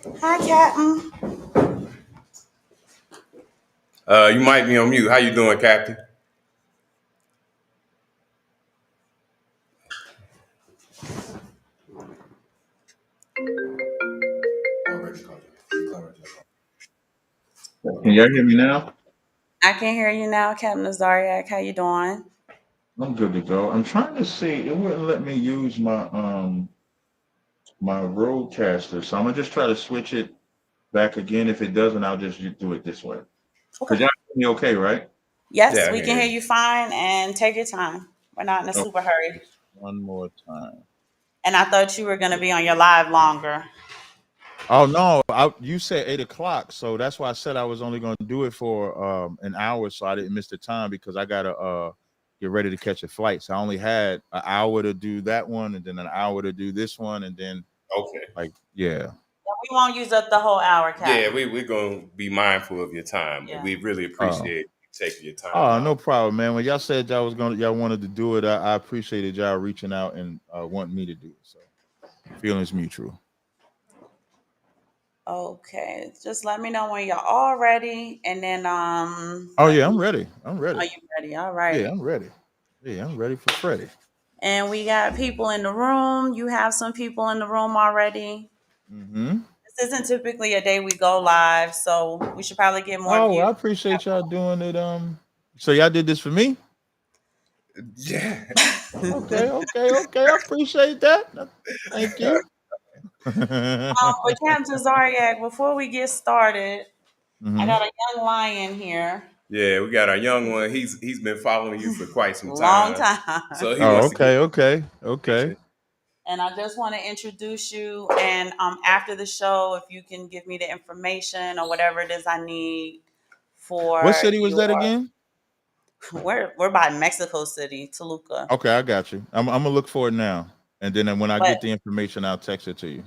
Hi, Captain. You might be on mute. How you doing, Captain? Can y'all hear me now? I can hear you now, Captain Zaryach. How you doing? I'm good to go. I'm trying to see. It wouldn't let me use my roadcaster, so I'm gonna just try to switch it back again. If it doesn't, I'll just do it this way. Okay. Cause y'all hear me okay, right? Yes, Yeah, I we can can hear hear you. you fine and take your time. We're not in a Okay, super hurry. just one more time. And I thought you were going to be on your live longer. Oh no, you said 8 o'clock, so that's why I said I was only going to do it for an hour, so I didn't miss the time because I gotta get ready to catch a flight. So I only had an hour to do that one, and then an hour to do this one, and then Okay. yeah. We won't use up the whole hour, Yeah, Captain. we're gonna be mindful of your time. Yeah. We really Oh. appreciate you taking your time Oh, out. no problem, man. When y'all said y'all wanted to do it, I appreciated y'all reaching out and wanting me to do it. So feelings mutual. Okay. Just let me know when you're all ready. And then Oh let yeah, I'm me ready. I'm ready. are you ready? All Yeah, righty. I'm ready. Yeah, I'm ready for Freddie. And we got people in the room. You have some people in the room already. Mm-hmm. This isn't typically a day we go live, so we should probably get more Oh, well, views. I appreciate y'all doing it. So y'all did this for me? Yeah. Okay, okay, okay. I appreciate that. Thank you. But Captain Zaryak, before we get started, I Mm-hmm. got a young lion here. Yeah, we got our young one. He's been following you for quite some Long time. time. So he Oh, wants to get okay, okay, okay. information. And I just want to introduce you. And after the show, if you can give me the information or whatever it is I need What for city was your, that again? we're by Mexico City, Toluca. Okay, I got you. I'm gonna look for it now, and then when I But get the information, I'll text it to you.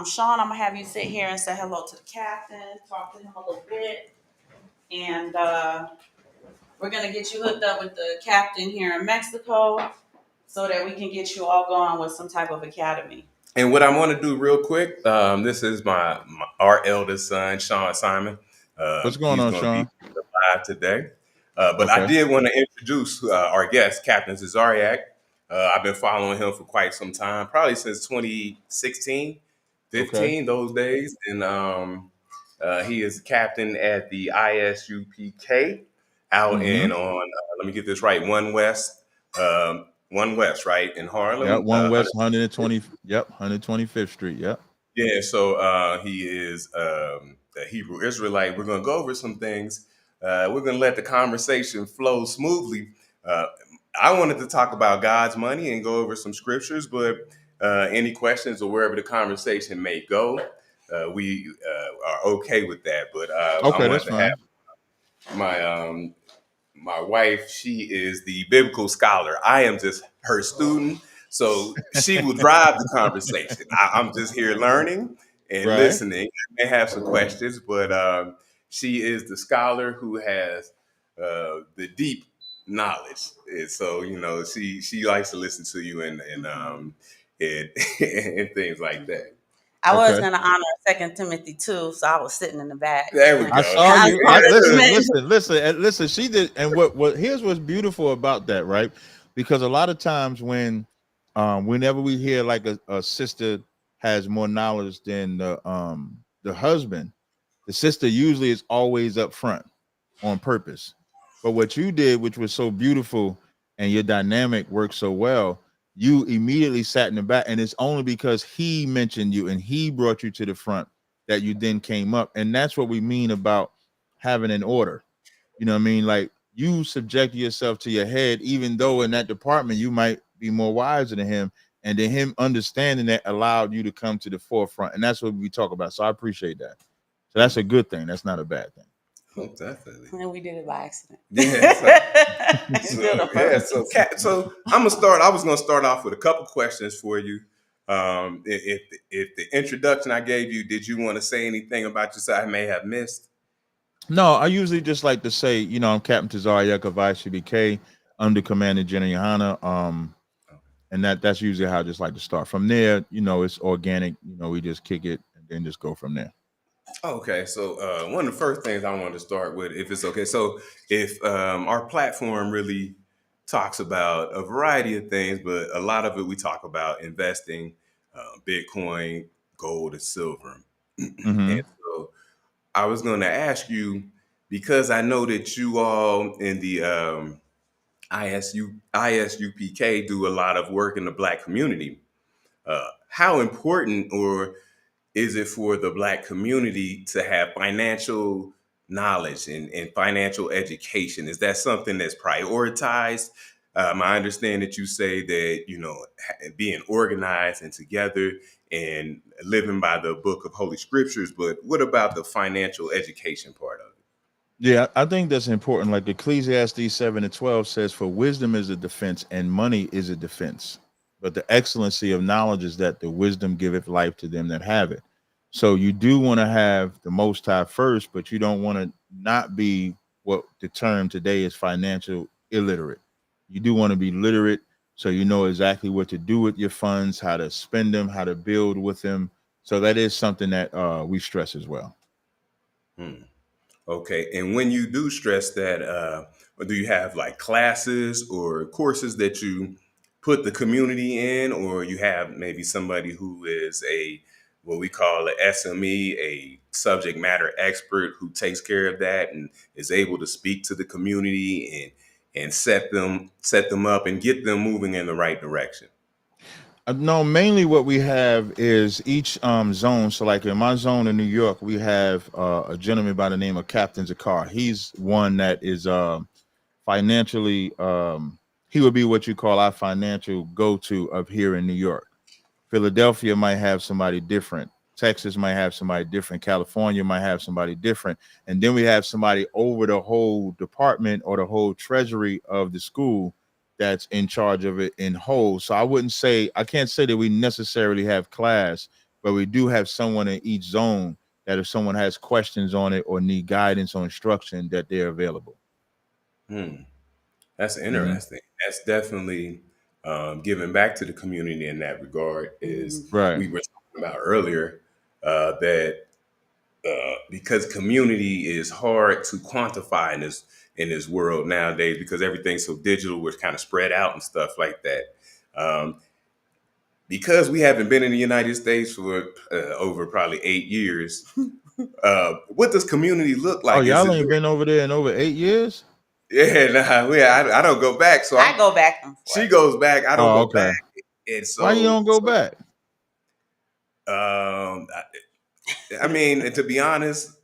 Sean, I'm gonna have you sit here and say hello to the captain, talk to him a little bit, and we're gonna get you hooked up with the captain here in Mexico so that we can get you all going with some type of academy. And what I want to do real quick, this is our eldest son, Sean Simon. What's going He's on, going to be Sean? live today. But I Okay. did want to introduce our guest, Captain Tazaryach. I've been following him for quite some time, probably since 2016, Okay. 15, those days. And he is captain at the ISUPK out Mm-hmm. in on, let me get this right, One West, right, in Yep. Harlem. One West 120. Yep. 125th Street. Yep. Yeah, so he is a Hebrew Israelite. We're going to go over some things. We're going to let the conversation flow smoothly. Uh, I wanted to talk about God's money and go over some scriptures, but any questions or wherever the conversation may go, we are okay with that. But I Okay, that's wanted to have fine. my wife. She is the biblical scholar. I am just her student. So she will drive the conversation. I'm just here learning and Right. listening. I may have some questions, but she is the scholar who has the deep knowledge. And so, she likes to listen to you and, and things like that. I was Okay. gonna honor Second Timothy 2, so I was sitting in the back. There we I go. saw I you. I was listen, listening. listen, listen, and listen. She did, and what? Here's what's beautiful about that, right? Because a lot of times whenever we hear like a sister has more knowledge than the husband, the sister usually is always up front on purpose. But what you did, which was so beautiful, and your dynamic worked so well, you immediately sat in the back, and it's only because he mentioned you and he brought you to the front that you then came up, and that's what we mean about having an order. You know what I mean? Like you subject yourself to your head, even though in that department you might be more wiser than him, and then him understanding that allowed you to come to the forefront, and that's what we talk about. So I appreciate that. So that's a good thing. That's not a bad thing. Oh, definitely. And we did it by accident. Yeah. So, We did it on yeah. purpose. So I'm gonna start. I was gonna start off with a couple questions for you. If the introduction I gave you, did you want to say anything about yourself I may have missed? No, I usually just like to say, I'm Captain Tazaryach of ICBK, under Commander Jenny Yohana. And that's usually how I just like to start. From there, it's organic. We just kick it, and then just go from there. Okay, so one of the first things I wanted to start with, if it's okay, so if our platform really talks about a variety of things, but a lot of it we talk about investing, Bitcoin, gold, and silver. And Mm-hmm. so I was going to ask you, because I know that you all in the ISUPK do a lot of work in the Black community. How important or is it for the Black community to have financial knowledge and financial education? Is that something that's prioritized? I understand that you say that, being organized and together and living by the book of Holy Scriptures, but what about the financial education part of it? Yeah, I think that's important. Like Ecclesiastes 7:12 says, "For wisdom is a defense, and money is a defense. But the excellency of knowledge is that the wisdom giveth life to them that have it." So you do want to have the Most High first, but you don't want to not be what the term today is financial illiterate. You do want to be literate, so you know exactly what to do with your funds, how to spend them, how to build with them. So that is something that we stress as well. Hmm. Okay. And when you do stress that, do you have like classes or courses that you put the community in, or you have maybe somebody who is what we call an SME, a subject matter expert who takes care of that and is able to speak to the community and set them up and get them moving in the right direction? No, mainly what we have is each zone. So, like in my zone in New York, we have a gentleman by the name of Captain Tazaryach. He's one that is financially, he would be what you call our financial go-to up here in New York. Philadelphia might have somebody different. Texas might have somebody different. California might have somebody different. And then we have somebody over the whole department or the whole treasury of the school that's in charge of it in whole. So I can't say that we necessarily have class, but we do have someone in each zone that if someone has questions on it or need guidance or instruction, that they're available. Hmm. That's Mhm. interesting. That's definitely giving back to the community in that regard. Is Right. we were talking about earlier that because community is hard to quantify in this world nowadays because everything's so digital, we're kind of spread out and stuff like that. Um, because we haven't been in the United States for over probably 8 years, what does community look Oh, like? Is y'all it ain't been over there in over 8 years? yeah, nah, I don't go back. So I go back and she forth. goes back, I don't Oh, go back. okay. And Why you don't go back? um, I mean, and to be honest,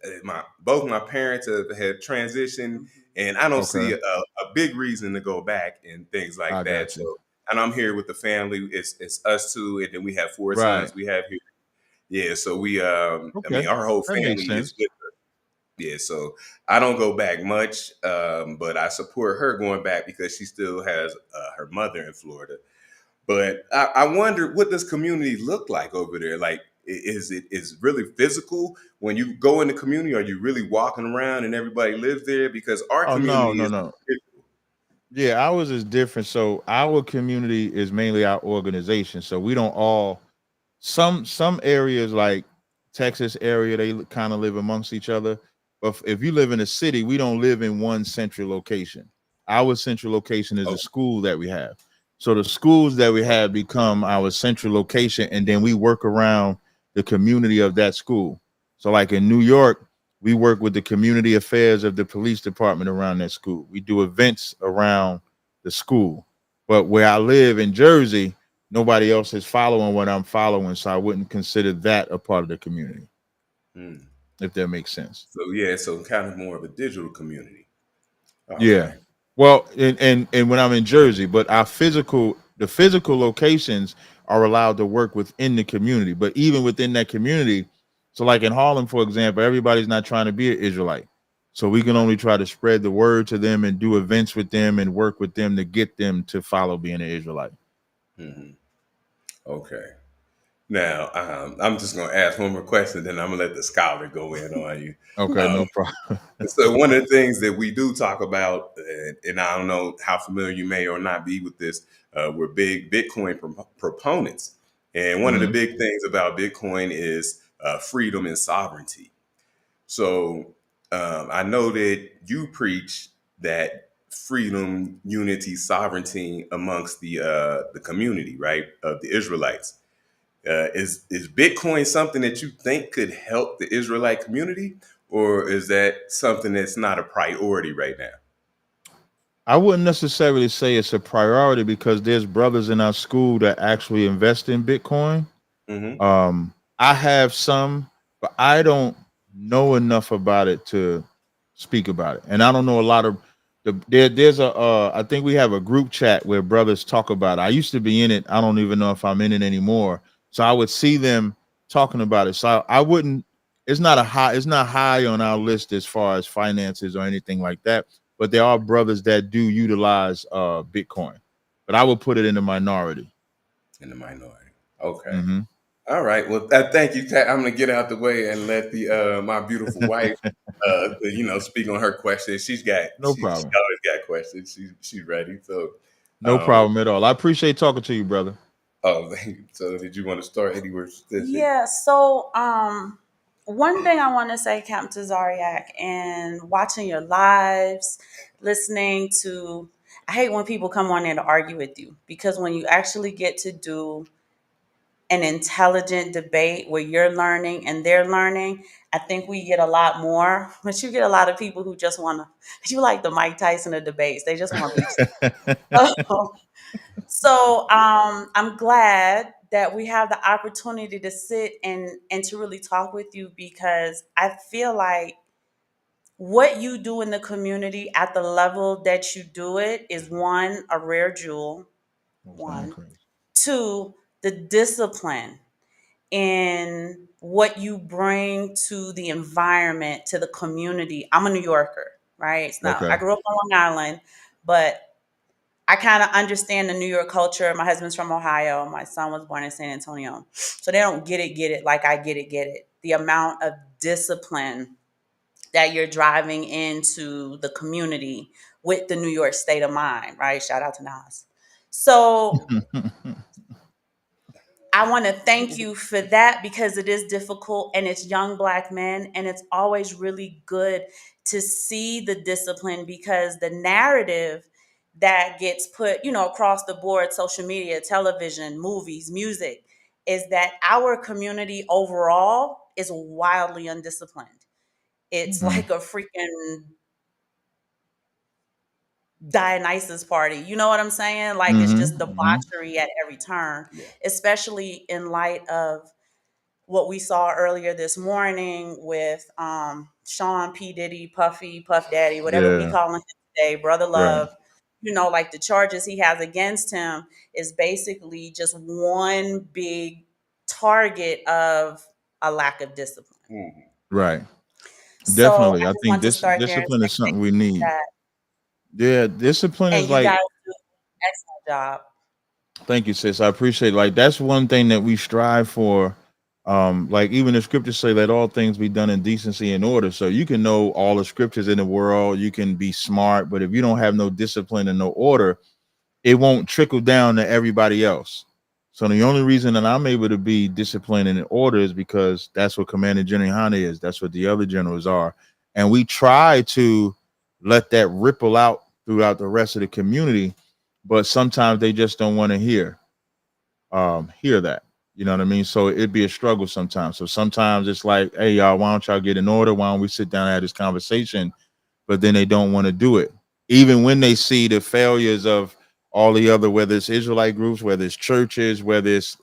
both my parents had transitioned, and I don't see Okay. a big reason to go back and things like I that. got So, you. and I'm here with the family. It's us two, and then we have four Right. sons. We have here, yeah. So I Okay. mean, our whole That makes family is sense. with us. Yeah. So I don't go back much, but I support her going back because she still has her mother in Florida. But I wonder, what does community look like over there? Like, is really physical when you go in the community? Are you really walking around and everybody lives there? Because our Oh no, community no, is no. Yeah, ours is different. So our community is mainly our organization. So we don't all some areas like Texas area, they kind of live amongst each other. But if you live in a city, we don't live in one central location. Our central location is a oh, school that we have. So the schools that we have become our central location, and then we work around the community of that school. So, like in New York, we work with the community affairs of the police department around that school. We do events around the school. But where I live in Jersey, nobody else is following what I'm following, so I wouldn't consider that a part of the community, hmm. if that makes sense. So yeah, so kind of more of a digital community. Yeah. Okay. Well, and when I'm in Jersey, but the physical locations are allowed to work within the community. But even within that community, so like in Harlem, for example, everybody's not trying to be an Israelite. So we can only try to spread the word to them and do events with them and work with them to get them to follow being an Israelite. Hmm. Okay. Now, I'm just going to ask one more question, then I'm going to let the scholar go in on you. Okay, Um, no problem. So one of the things that we do talk about, and I don't know how familiar you may or not be with this, we're big Bitcoin proponents. And one of the Mhm. big things about Bitcoin is freedom and sovereignty. So I know that you preach that freedom, unity, sovereignty amongst the community, right, of the Israelites. Is Bitcoin something that you think could help the Israelite community, or is that something that's not a priority right now? I wouldn't necessarily say it's a priority because there's brothers in our school that actually invest in Bitcoin. Hmm. I have some, but I don't know enough about it to speak about it. And I don't know a lot of there's a I think we have a group chat where brothers talk about it. I used to be in it. I don't even know if I'm in it anymore. So I would see them talking about it. So I wouldn't it's not high on our list as far as finances or anything like that. But there are brothers that do utilize Bitcoin. But I would put it in the minority. In the minority. Okay. Mm-hmm. All right. Well, thank you. I'm going to get out the way and let the my beautiful wife, speak on her questions. No She problem. always got questions. She's ready. So, No um, problem at all. I appreciate talking to you, brother. oh, so did you want to start anywhere specific? Yeah, so one thing I want to say, Capt Tazaryach, and watching your lives, listening to I hate when people come on there to argue with you because when you actually get to do an intelligent debate where you're learning and they're learning, I think we get a lot more. But you get a lot of people who just want to, you like the Mike Tyson of debates, they just want to beat you. So I'm glad that we have the opportunity to sit and to really talk with you because I feel like what you do in the community at the level that you do it is one, a rare jewel, Most high one, praise. two, the discipline in what you bring to the environment, to the community. I'm a New Yorker, right? Now I Okay. grew up on Long Island, but I kind of understand the New York culture. My husband's from Ohio. My son was born in San Antonio. So they don't get it like I get it. The amount of discipline that you're driving into the community with the New York state of mind, right? Shout out to Nas. So I want to thank you for that because it is difficult and it's young black men and it's always really good to see the discipline because the narrative that gets put, across the board, social media, television, movies, music, is that our community overall is wildly undisciplined. It's Mm, like a freaking Dionysus party. You know what I'm saying? Like it's just mm-hmm. debauchery at every turn, Yeah. especially in light of what we saw earlier this morning with Sean P. Diddy, Puffy, Puff Daddy, whatever we Yeah. call him today, Brother Right. Love. Like the charges he has against him is basically just one big target of a lack of discipline. Mhm. Right. So Definitely. I I just think want to this start there and discipline say is thank something we you for need. that. Yeah, discipline is And you like, guys do an excellent job. thank you, sis. I appreciate it. Like that's one thing that we strive for. Like even the scriptures say let all things be done in decency and order. So you can know all the scriptures in the world, you can be smart, but if you don't have no discipline and no order, it won't trickle down to everybody else. So the only reason that I'm able to be disciplined and in order is because that's what Commander General Hanna is. That's what the other generals are. And we try to let that ripple out throughout the rest of the community, but sometimes they just don't want to hear that. You know what I mean? So it'd be a struggle sometimes. So sometimes it's like, hey y'all, why don't y'all get in order? Why don't we sit down and have this conversation? But then they don't want to do it. Even when they see the failures of all the other, whether it's Israelite groups, whether it's churches, whether it's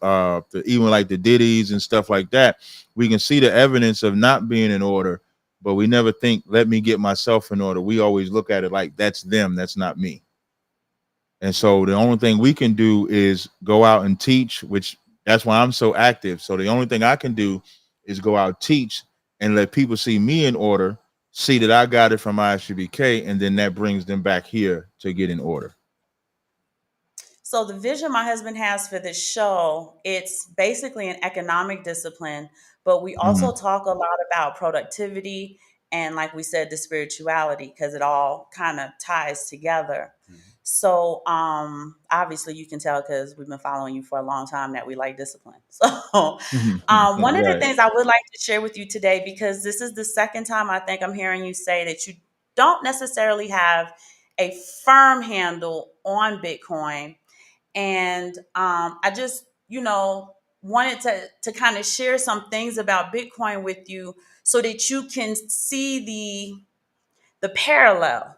even like the Diddies and stuff like that, we can see the evidence of not being in order, but we never think, let me get myself in order. We always look at it like that's them, that's not me. And so the only thing we can do is go out and teach, which that's why I'm so active. So the only thing I can do is go out, teach, and let people see me in order, see that I got it from ISUBK, and then that brings them back here to get in order. So the vision my husband has for this show, it's basically an economic discipline, but we also Mhm. talk a lot about productivity and like we said, the spirituality, because it all kind of ties together. So obviously you can tell because we've been following you for a long time that we like discipline. So one of the Right. things I would like to share with you today, because this is the second time I think I'm hearing you say that you don't necessarily have a firm handle on Bitcoin. And I just, wanted to kind of share some things about Bitcoin with you so that you can see the parallel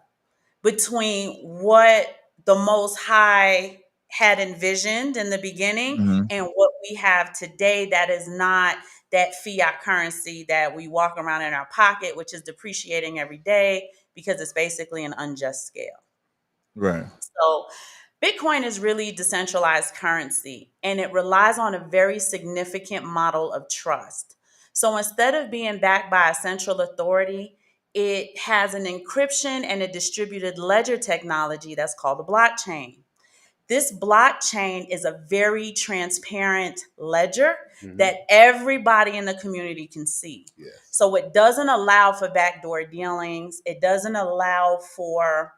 between what the Most High had envisioned in the beginning Hmm. and what we have today that is not that fiat currency that we walk around in our pocket, which is depreciating every day because it's basically an unjust scale. Right. So, Bitcoin is really decentralized currency and it relies on a very significant model of trust. So instead of being backed by a central authority, it has an encryption and a distributed ledger technology that's called the blockchain. This blockchain is a very transparent ledger Hmm. that everybody in the community can see. Yes. So it doesn't allow for backdoor dealings, it doesn't allow for,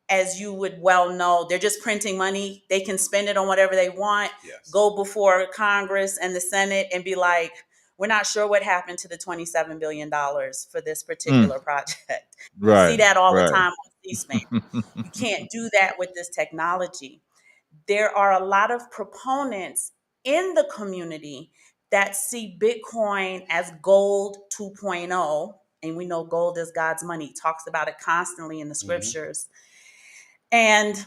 as you would well know, they're just printing money. They can spend it on whatever they want, Yes. go before Congress and the Senate and be like, we're not sure what happened to the $27 billion for this Mm. particular project. You see Right. that all the Right. time on C-SPAN. You can't do that with this technology. There are a lot of proponents in the community that see Bitcoin as gold 2.0. And we know gold is God's money. He talks about it constantly in the Hmm. scriptures. And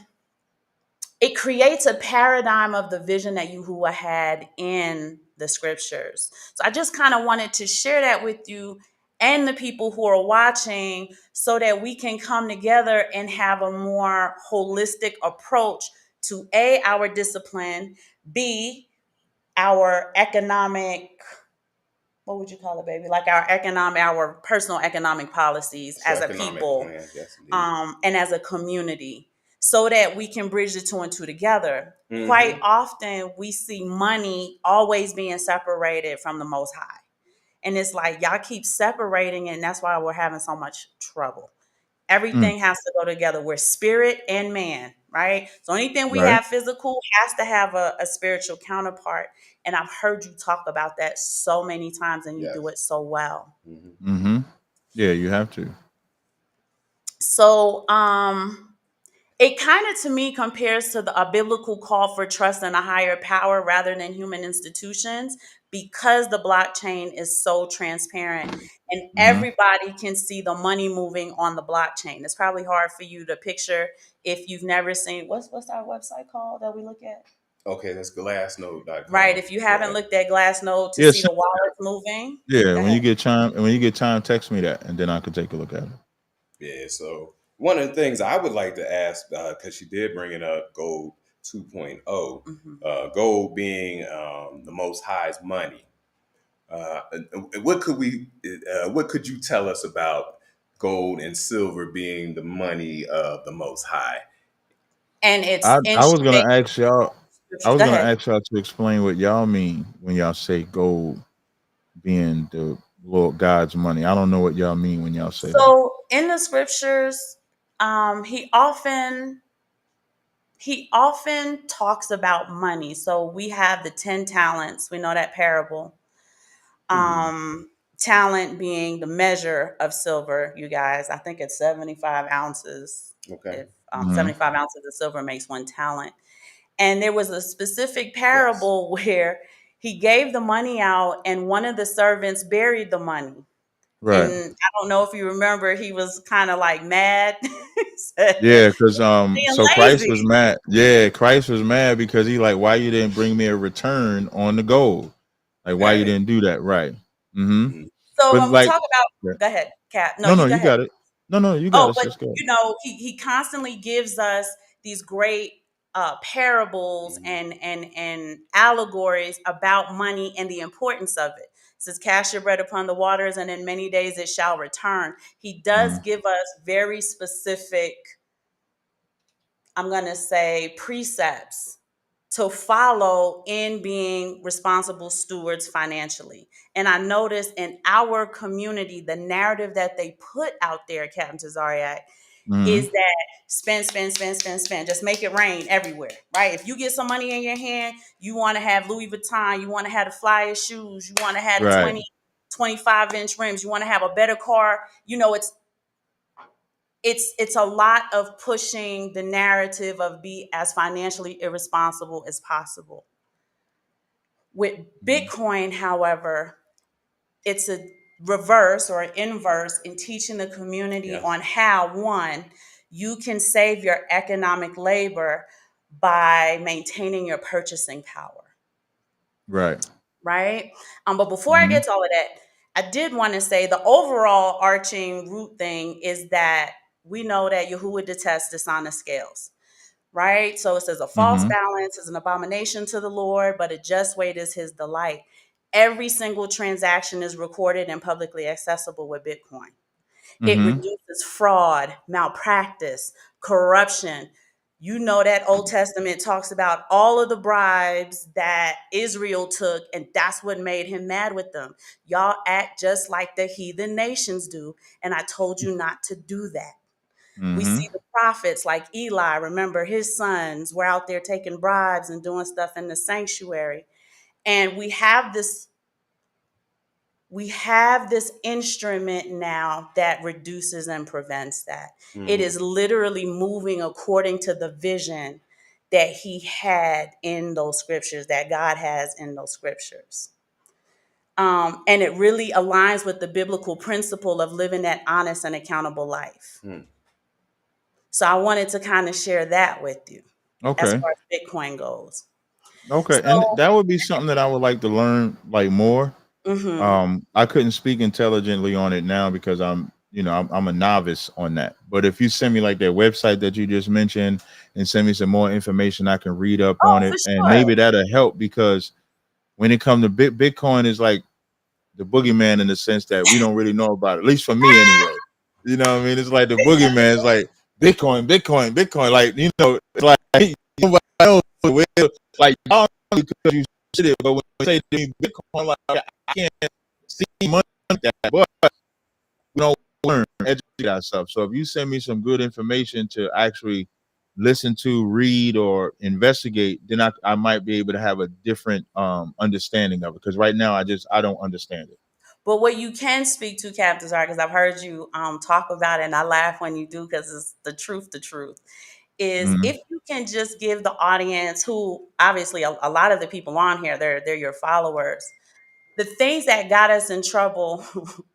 it creates a paradigm of the vision that Yahuwah had in the scriptures. So I just kind of wanted to share that with you and the people who are watching so that we can come together and have a more holistic approach to A, our discipline, B, our economic, what would you call it, baby? Like our personal economic policies So as a economic people, plan, yes, indeed. and as a community, so that we can bridge the two and two together. Quite Hmm. often, we see money always being separated from the Most High. And it's like, y'all keep separating it, and that's why we're having so much trouble. Mm. Everything has to go together. We're spirit and man, right? So anything we Right. have physical has to have a spiritual counterpart. And I've heard you talk about that so many times, and you do Yes. it so well. Hmm. Hmm. Yeah, you have to. So, it kind of to me compares to a biblical call for trust in a higher power rather than human institutions because the blockchain is so transparent and Hmm. everybody can see the money moving on the blockchain. It's probably hard for you to picture if you've never seen what's our website called that we look at? Okay, that's Right. glassnode.com. If you haven't Yeah. looked at Glassnode to Yeah. see the wallets moving, Yeah. go When ahead. you get time, and when you get time, text me that, and then I can take a look at it. Yeah. So one of the things I would like to ask, because she did bring it up, gold 2.0, Mhm. gold being the most high's money. Uh, what could what could you tell us about gold and silver being the money of the Most High? And it's I was instrument. gonna ask y'all. I was Go gonna ahead. ask y'all to explain what y'all mean when y'all say gold being the Lord God's money. I don't know what y'all mean when y'all say that. So in the scriptures, he often talks about money. So we have the 10 talents. We know that parable. Hmm. Um, Talent being the measure of silver, you guys. I think it's 75 ounces. Okay. If Hmm. 75 ounces of silver makes 1 talent. And there was a specific Yes. parable where he gave the money out and one of the servants buried the money. Right. And I don't know if you remember, he was kind of like mad. He said, Yeah, because being so Christ was lazy. mad. Yeah, Christ was mad because he like, why you didn't bring me a return on the gold? Like, why you Right. didn't do that? Right. Mm-hmm. Mhm. So But when we like, talk about, yeah. go ahead, Kat. No, No, no, you go you ahead. got it. No, you got Oh, it. but Sis, go ahead. he constantly gives us these great parables Mhm. and allegories about money and the importance of it. It says, "Cast your bread upon the waters, and in many days it shall return." He does Mhm. give us very specific, I'm going to say, precepts to follow in being responsible stewards financially. And I noticed in our community, the narrative that they put out there, Captain Tazaryach, is that spend, spend, spend, spend, spend. Just make it rain everywhere, right? If you get some money in your hand, you want to have Louis Vuitton, you want to have the flyest shoes, you want to have the Right. 25-inch rims, you want to have a better car. It's a lot of pushing the narrative of be as financially irresponsible as possible. With Bitcoin, however, it's a reverse or an inverse in teaching the community on how, one, you can save your economic labor by maintaining your purchasing power. Right. Right. But before I get to all of that, I did want to say the overall arching root thing is that we know that Yahuwah detests dishonest scales. Right. So it says a false balance is an abomination to the Lord, but a just weight is his delight. Every single transaction is recorded and publicly accessible with Bitcoin. It reduces fraud, malpractice, corruption. You know that Old Testament talks about all of the bribes that Israel took, and that's what made him mad with them. Y'all act just like the heathen nations do, and I told you not to do that. We see the prophets like Eli. Remember, his sons were out there taking bribes and doing stuff in the sanctuary. And we have this instrument now that reduces and prevents that. It is literally moving according to the vision that he had in those scriptures, that God has in those scriptures. And it really aligns with the biblical principle of living that honest and accountable life. So I wanted to kind of share that with you as Okay. far as Bitcoin goes. Okay. And So, that would be something that I would like to learn like more. mhm. I couldn't speak intelligently on it now because I'm a novice on that. But if you send me like that website that you just mentioned and send me some more information, I can read up Oh, on for it, and sure. maybe that'll help, because when it comes to Bitcoin is like the boogeyman in the sense that we don't really know about it, at least for me anyway. You know what I mean? It's like the boogeyman is like Bitcoin, Bitcoin, Bitcoin. Like, it's like nobody knows like y'all know because you said it, but when they say to me Bitcoin, like I can't see money like that, but we don't learn, educate ourselves. So if you send me some good information to actually listen to, read, or investigate, then I might be able to have a different understanding of it. Because right now I don't understand it. But what you can speak to, Capt Tazaryach, because I've heard you talk about it, and I laugh when you do because it's the truth, is if you can just give the audience, who obviously a lot of the people on here, they're your followers, the things that got us in trouble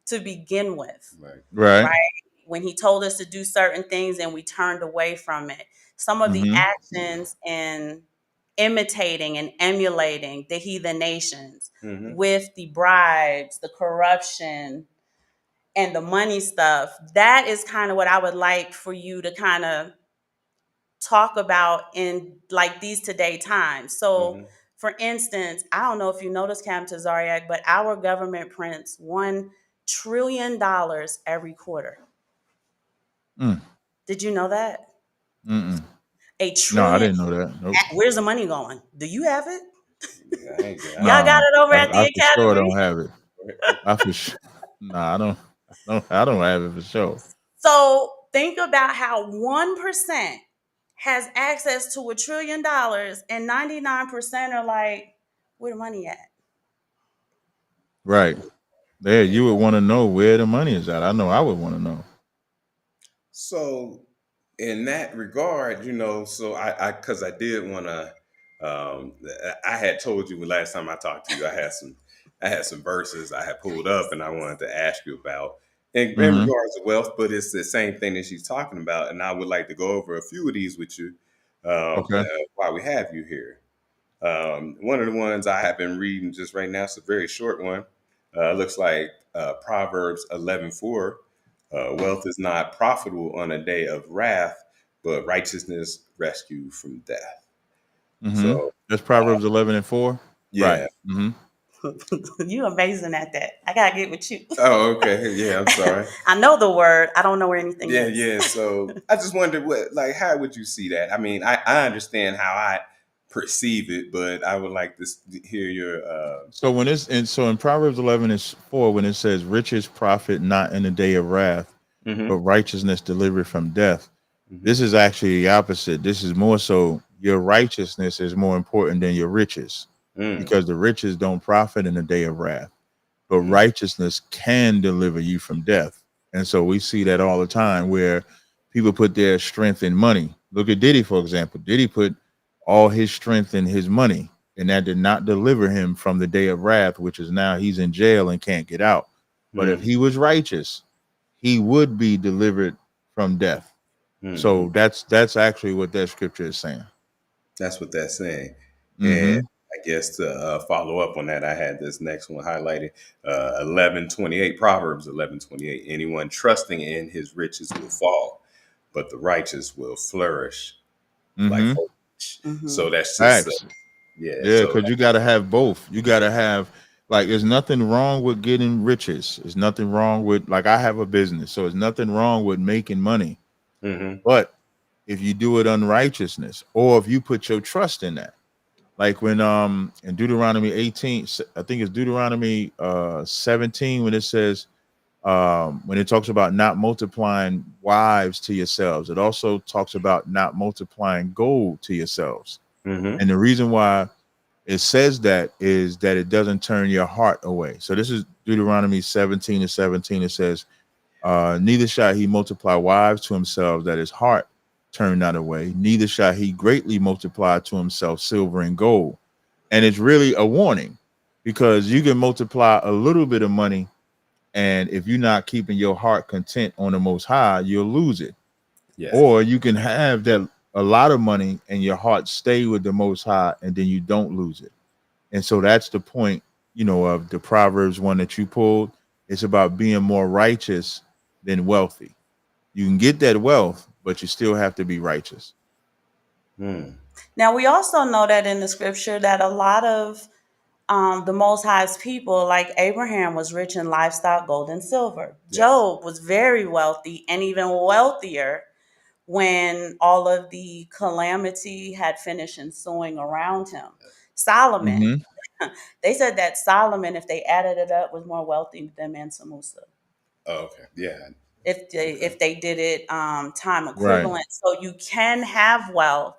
to begin with, Right. right? When he told us to do certain things and we turned away from it. Some of the actions in imitating and emulating the heathen nations with the bribes, the corruption, and the money stuff, that is kind of what I would like for you to kind of talk about in like these today times. So, for instance, I don't know if you noticed, Capt Tazaryach, but our government prints $1 trillion every quarter. Did you know that? Mm-mm. A No, I trillion. didn't know that. Nope. Where's the money going? Do you have it? Y'all got No, it over at the I for sure academy. don't have it. I for sure. Nah, I don't have it for sure. So think about how 1% has access to $1 trillion and 99% are like, where the money at? Right. There, you would want to know where the money is at. I know I would want to know. So in that regard, so because I did want to, I had told you last time I talked to you, I had some verses I had pulled up and I wanted to ask you about in regards to wealth, but it's the same thing that she's talking about. And I would like to go over a few of these with you Okay. while we have you here. One of the ones I have been reading just right now, it's a very short one. Looks like Proverbs 11:4. Wealth is not profitable on a day of wrath, but righteousness rescue from death. So, That's Proverbs 11:4. Right. yeah. You amazing at that. I gotta get with you. Oh, okay. Yeah, I'm sorry. I know the word. I don't know where anything Yeah, is. yeah. So I just wondered how would you see that? I mean, I understand how I perceive it, but I would like to hear your. So in Proverbs 11:4, when it says riches profit not in the day of wrath, but righteousness delivered from death. Mm-hmm. This is actually the opposite. This is more so your righteousness is more important than your riches, Mm. because the riches don't profit in the day of wrath, but Mm. righteousness can deliver you from death. And so we see that all the time where people put their strength in money. Look at Diddy, for example. Diddy put all his strength in his money, and that did not deliver him from the day of wrath, which is now he's in jail and can't get out. But if Mm. he was righteous, he would be delivered from death. Mm-hmm. So that's actually what that scripture is saying. That's what that's saying. And Mm-hmm. I guess to follow up on that, I had this next one highlighted. 11:28, Proverbs 11:28. Anyone trusting in his riches will fall, but the righteous will flourish like Mm-hmm. foliage. Mm-hmm. So that's just, Facts. yeah. Yeah, So, because you got to have both. You got to have, like, there's nothing wrong with getting riches. There's nothing wrong with, like, I have a business, so there's nothing wrong with making money. mm-hmm. But if you do it unrighteousness, or if you put your trust in that, like when in Deuteronomy 18, I think it's Deuteronomy 17, when it says when it talks about not multiplying wives to yourselves, it also talks about not multiplying gold to yourselves. Mm-hmm. And the reason why it says that is that it doesn't turn your heart away. So this is Deuteronomy 17:17. It says, neither shall he multiply wives to himself, that his heart turn not away, neither shall he greatly multiply to himself silver and gold. And it's really a warning, because you can multiply a little bit of money, and if you're not keeping your heart content on the most high, you'll lose it. Yes. Or you can have that a lot of money and your heart stay with the most high, and then you don't lose it. And so that's the point, of the Proverbs one that you pulled. It's about being more righteous than wealthy. You can get that wealth, but you still have to be righteous. Mm. Now, we also know that in the scripture that a lot of the Most High's people, like Abraham, was rich in livestock, gold, and silver. Yes. Job was very wealthy and even wealthier when all of the calamity had finished ensuing around him. Solomon, Mm-hmm. they said that Solomon, if they added it up, was more wealthy than Mansa Musa. Oh, okay. Yeah. If they did it time Right. equivalent. So you can have wealth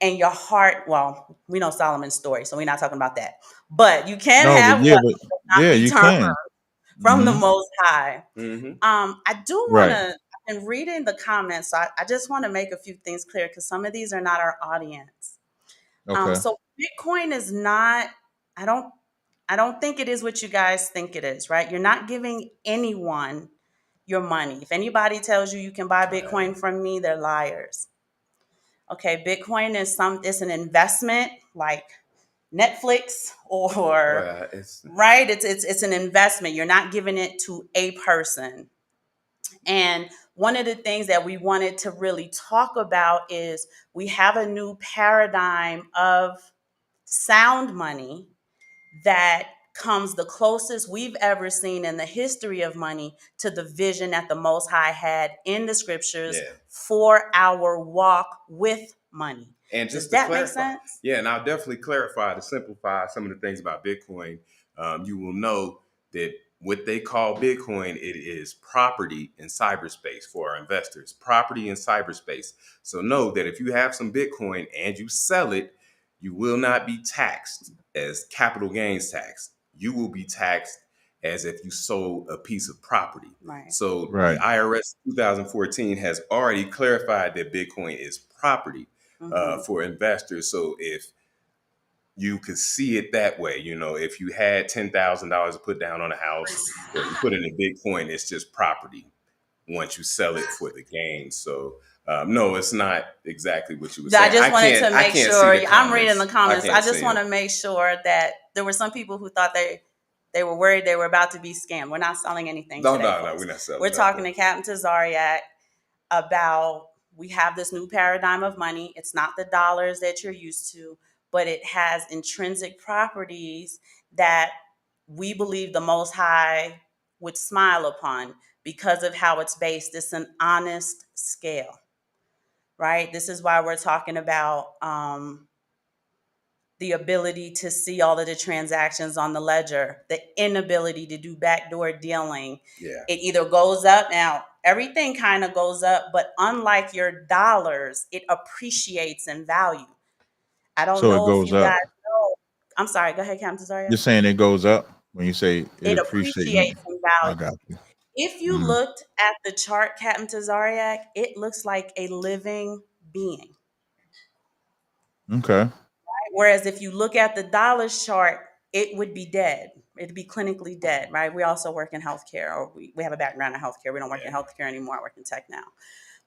and your heart, well, we know Solomon's story, so we're not talking about that. But you can No, but have yeah, wealth but and not yeah, be you turned can. from the Mm-hmm. Most High. Mm-hmm. I do want Right. to, in reading the comments, so I just want to make a few things clear because some of these are not our audience. Okay. So Bitcoin is not, I don't, I don't think it is what you guys think it is, right? You're not giving anyone your money. If anybody tells you you can buy Bitcoin from me, they're liars. Okay, Bitcoin is it's an investment like Netflix or Well, it's right. It's an investment. You're not giving it to a person. And one of the things that we wanted to really talk about is we have a new paradigm of sound money that comes the closest we've ever seen in the history of money to the vision that the Most High had in the scriptures yeah. for our walk with money. And Does just to that make clarify, sense? yeah, and I'll definitely clarify to simplify some of the things about Bitcoin. You will know that what they call Bitcoin, it is property in cyberspace for our investors, property in cyberspace. So know that if you have some Bitcoin and you sell it, you will not be taxed as capital gains tax. You will be taxed as if you sold a piece of property. Right. So the Right. IRS 2014 has already clarified that Bitcoin is property Mm-hmm. for investors. So if you could see it that way, if you had $10,000 to put down on a house, or you put it in Bitcoin, it's just property once you sell it for the gain. So no, it's not exactly what you were I saying. just wanted to I make can't see sure. the I'm reading the comments. I comments. I can't just see want them. to make sure that there were some people who thought they were worried they were about to be scammed. We're not selling anything No, today, no, no, folks. we're not selling We're talking nothing. to Captain Tazaryach about we have this new paradigm of money. It's not the dollars that you're used to, but it has intrinsic properties that we believe the Most High would smile upon because of how it's based. It's an honest scale, right? This is why we're talking about the ability to see all of the transactions on the ledger, the inability to do backdoor dealing. Yeah. It either goes up. Now, everything kind of goes up, but unlike your dollars, it appreciates in value. I don't So it know if goes you guys up. know. I'm sorry. Go ahead, Captain You're Tazaryach. saying it goes up when you say it It appreciates. appreciates in I value. got you. If you Mm. looked at the chart, Captain Tazaryach, it looks like a living being. Okay. Whereas if you look at the dollars chart, it would be dead. It'd be clinically dead, right? We also work in healthcare, or we have a background in healthcare. We don't work in healthcare anymore. I work in tech now.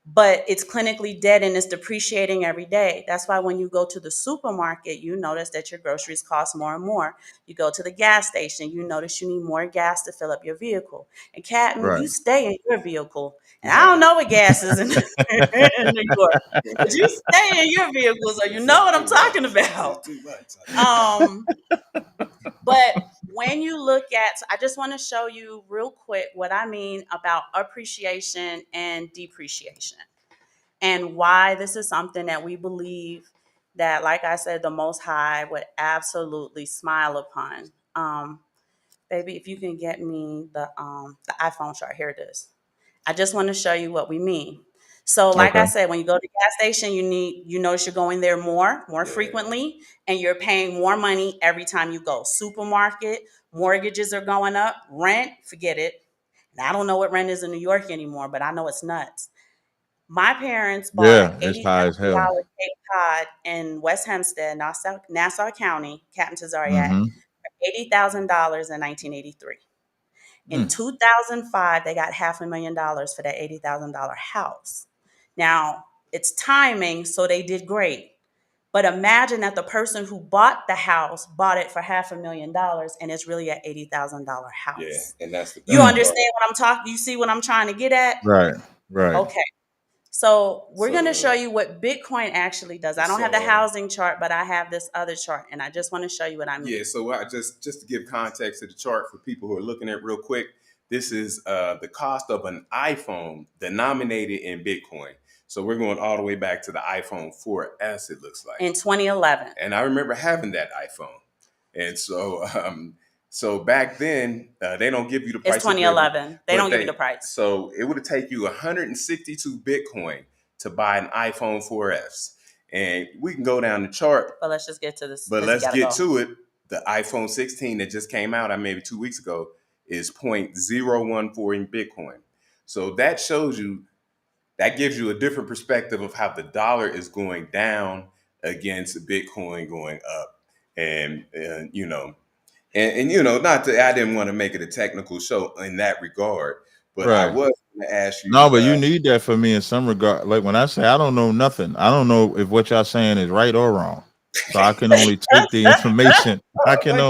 But it's clinically dead and it's depreciating every day. That's why when you go to the supermarket, you notice that your groceries cost more and more. You go to the gas station, you notice you need more gas to fill up your vehicle. And Captain, Right. you stay in your vehicle. And I don't know what gas is in, in New York, but you stay in your vehicle, so you know what I'm talking about. But when you look at, I just want to show you real quick what I mean about appreciation and depreciation, and why this is something that we believe that, like I said, the Most High would absolutely smile upon. Baby, if you can get me the iPhone chart, here it is. I just want to show you what we mean. So, like Okay. I said, when you go to the gas station, you notice you're going there more frequently, and you're paying more money every time you go. Supermarket, mortgages are going up. Rent, forget it. And I don't know what rent is in New York anymore, but I know it's nuts. My parents bought Yeah, it's high as hell. $80,000 Cape Cod in West Hempstead, Nassau County, Captain Tazaryach, Mm-hmm. $80,000 in 1983. In Mm. 2005, they got $500,000 for that $80,000 house. Now, it's timing, so they did great. But imagine that the person who bought the house bought it for $500,000 and it's really an $80,000 Yeah, house. and that's the You bad Mm. part. understand what I'm talking? You see what I'm trying to get at? Right. Right. Okay. So we're going to show So, you what Bitcoin actually does. I don't have the so housing chart, but I have this other chart, and I just want to show you what I mean. yeah, so I just to give context to the chart for people who are looking at it real quick, this is the cost of an iPhone denominated in Bitcoin. So we're going all the way back to the iPhone 4S, it looks like. In 2011. And I remember having that iPhone. And so back then, they don't give you the It's price of delivery, 2011. They but don't give you the price. so it would have taken you 162 Bitcoin to buy an iPhone 4S. And we can go down the chart, But let's just get to this. but Because you let's got to get go. to it. The iPhone 16 that just came out, maybe 2 weeks ago, is 0.014 in Bitcoin. So that shows you, that gives you a different perspective of how the dollar is going down against Bitcoin going up. And not to, I didn't want to make it a technical show in that regard, but I Right. was going to ask you. No, but you need that for me in some regard. Like when I say I don't know nothing, I don't know if what y'all saying is right or wrong. So I can only take the information. I can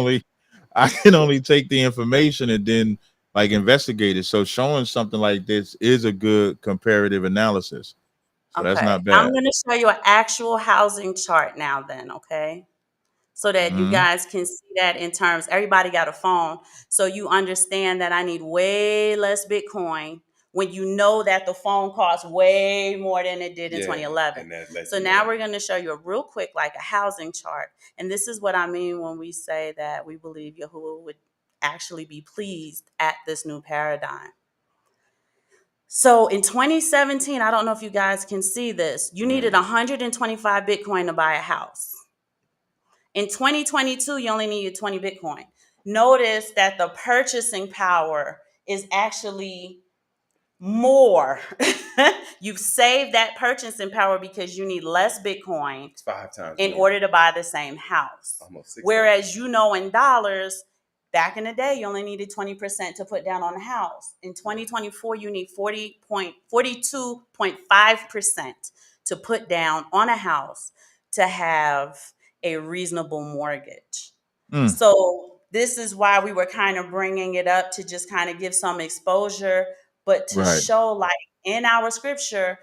only take the information and then like investigate it. So showing something like this is a good comparative analysis. So that's Okay. not I'm bad. going to show you an actual housing chart now, then. Okay. So that you Mm-hmm. guys can see that in terms, everybody got a phone. So you understand that I need way less Bitcoin when you know that the phone costs way more than it did in 2011. And that lets So you now know. we're going to show you a real quick, like a housing chart. And this is what I mean when we say that we believe Yahuwah would actually be pleased at this new paradigm. So in 2017, I don't know if you guys can see this, you needed 125 Bitcoin to buy a house. In 2022, you only needed 20 Bitcoin. Notice that the purchasing power is actually more. You've saved that purchasing power because you need less Bitcoin It's 5 times in more. order to buy the same house. Almost 6 Whereas times. in dollars, back in the day, you only needed 20% to put down on a house. In 2024, you need 42.5% to put down on a house to have a reasonable mortgage. Mm. So this is why we were kind of bringing it up to just kind of give some exposure, but to Right. show, like, in our scripture,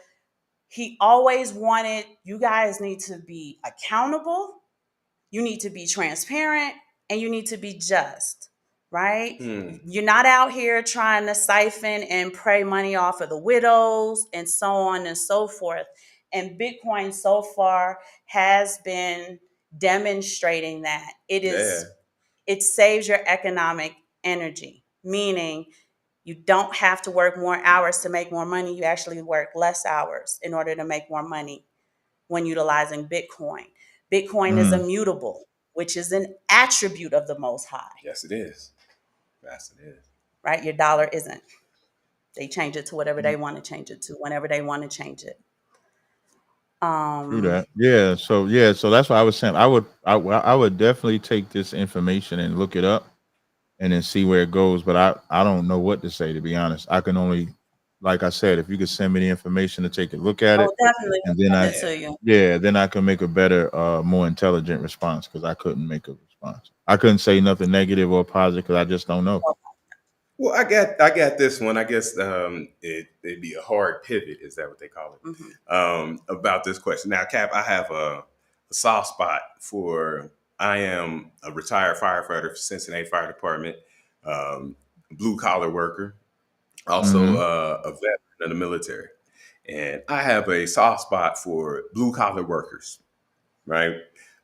he always wanted, you guys need to be accountable, you need to be transparent, and you need to be just, right? You're not out here trying to siphon and pray money off of the widows and so on and so forth. And Bitcoin so far has been demonstrating that Yeah. it saves your economic energy, meaning you don't have to work more hours to make more money. You actually work less hours in order to make more money when utilizing Bitcoin. Bitcoin is Mm. immutable, which is an attribute of the Most High, Yes, it is. Yes, it is. right? Your dollar isn't. They change it to whatever they want to change it to, whenever they want to change it. True Um, that. So that's why I was saying I would definitely take this information and look it up and then see where it goes. But I don't know what to say, to be honest. I can only, like I said, if you could send me the information to take a look at oh, it, definitely and then send I it Yeah. to you. then I can make a better, more intelligent response, because I couldn't make a response. I couldn't say nothing negative or positive because I just don't know. Well, I got this one. I guess it'd be a hard pivot. Is that what they call Mm-hmm. it? About this question. Now, Cap, I have a soft spot for. I am a retired firefighter for Cincinnati Fire Department, blue collar worker, also Mm-hmm. a veteran of the military, and I have a soft spot for blue collar workers, right?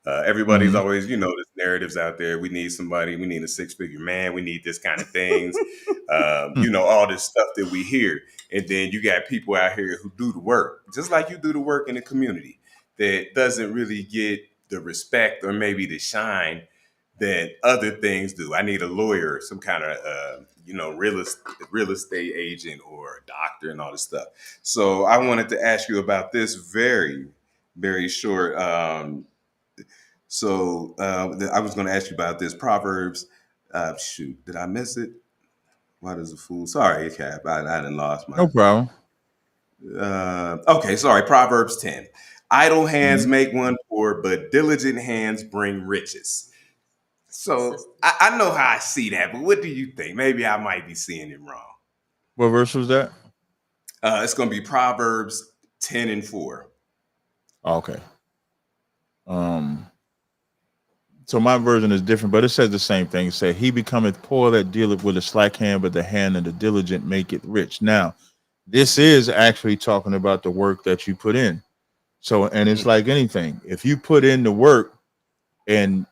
Everybody's Mm-hmm. always, there's narratives out there. We need somebody. We need a six-figure man. We need this kind of things. All this stuff that we hear. And then you got people out here who do the work, just like you do the work in the community, that doesn't really get the respect or maybe the shine that other things do. I need a lawyer, some kind of, real estate agent or a doctor and all this stuff. So I wanted to ask you about this very, very short. I was going to ask you about this Proverbs. Shoot, did I miss it? Why does a fool? Sorry, Cap. I didn't lost No my. problem. Okay, sorry. Proverbs 10. Idle hands Mm-hmm. make one poor, but diligent hands bring riches. So Consistent. I know how I see that, but what do you think? Maybe I might be seeing it wrong. What verse was that? It's going to be Proverbs 10 and 4. Okay. Um. So my version is different, but it says the same thing. It said, "He becometh poor that dealeth with a slack hand, but the hand of the diligent make it rich." Now, this is actually talking about the work that you put in. So, and it's like anything. If you put in the work and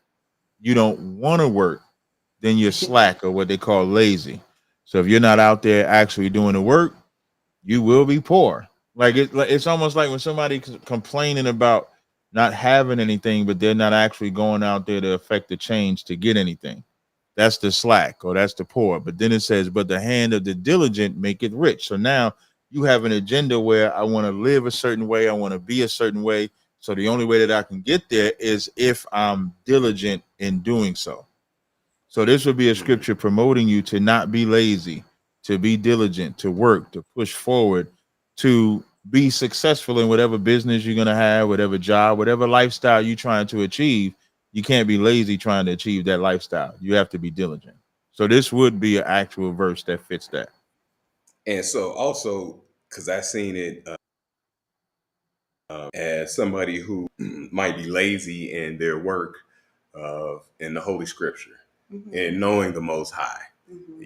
you don't want to work, then you're slack, or what they call lazy. So if you're not out there actually doing the work, you will be poor. It's almost like when somebody's complaining about not having anything, but they're not actually going out there to affect the change to get anything. That's the slack, or that's the poor. But then it says, "But the hand of the diligent make it rich." So now you have an agenda where I want to live a certain way, I want to be a certain way. So the only way that I can get there is if I'm diligent in doing so. So this would be a Mhm. scripture promoting you to not be lazy, to be diligent, to work, to push forward, to be successful in whatever business you're going to have, whatever job, whatever lifestyle you're trying to achieve. You can't be lazy trying to achieve that lifestyle. You have to be diligent. So this would be an actual verse that fits that. And so also, because I've seen it as somebody who might be lazy in their work in the Holy Scripture Mm-hmm. and knowing the Most High, Mm-hmm.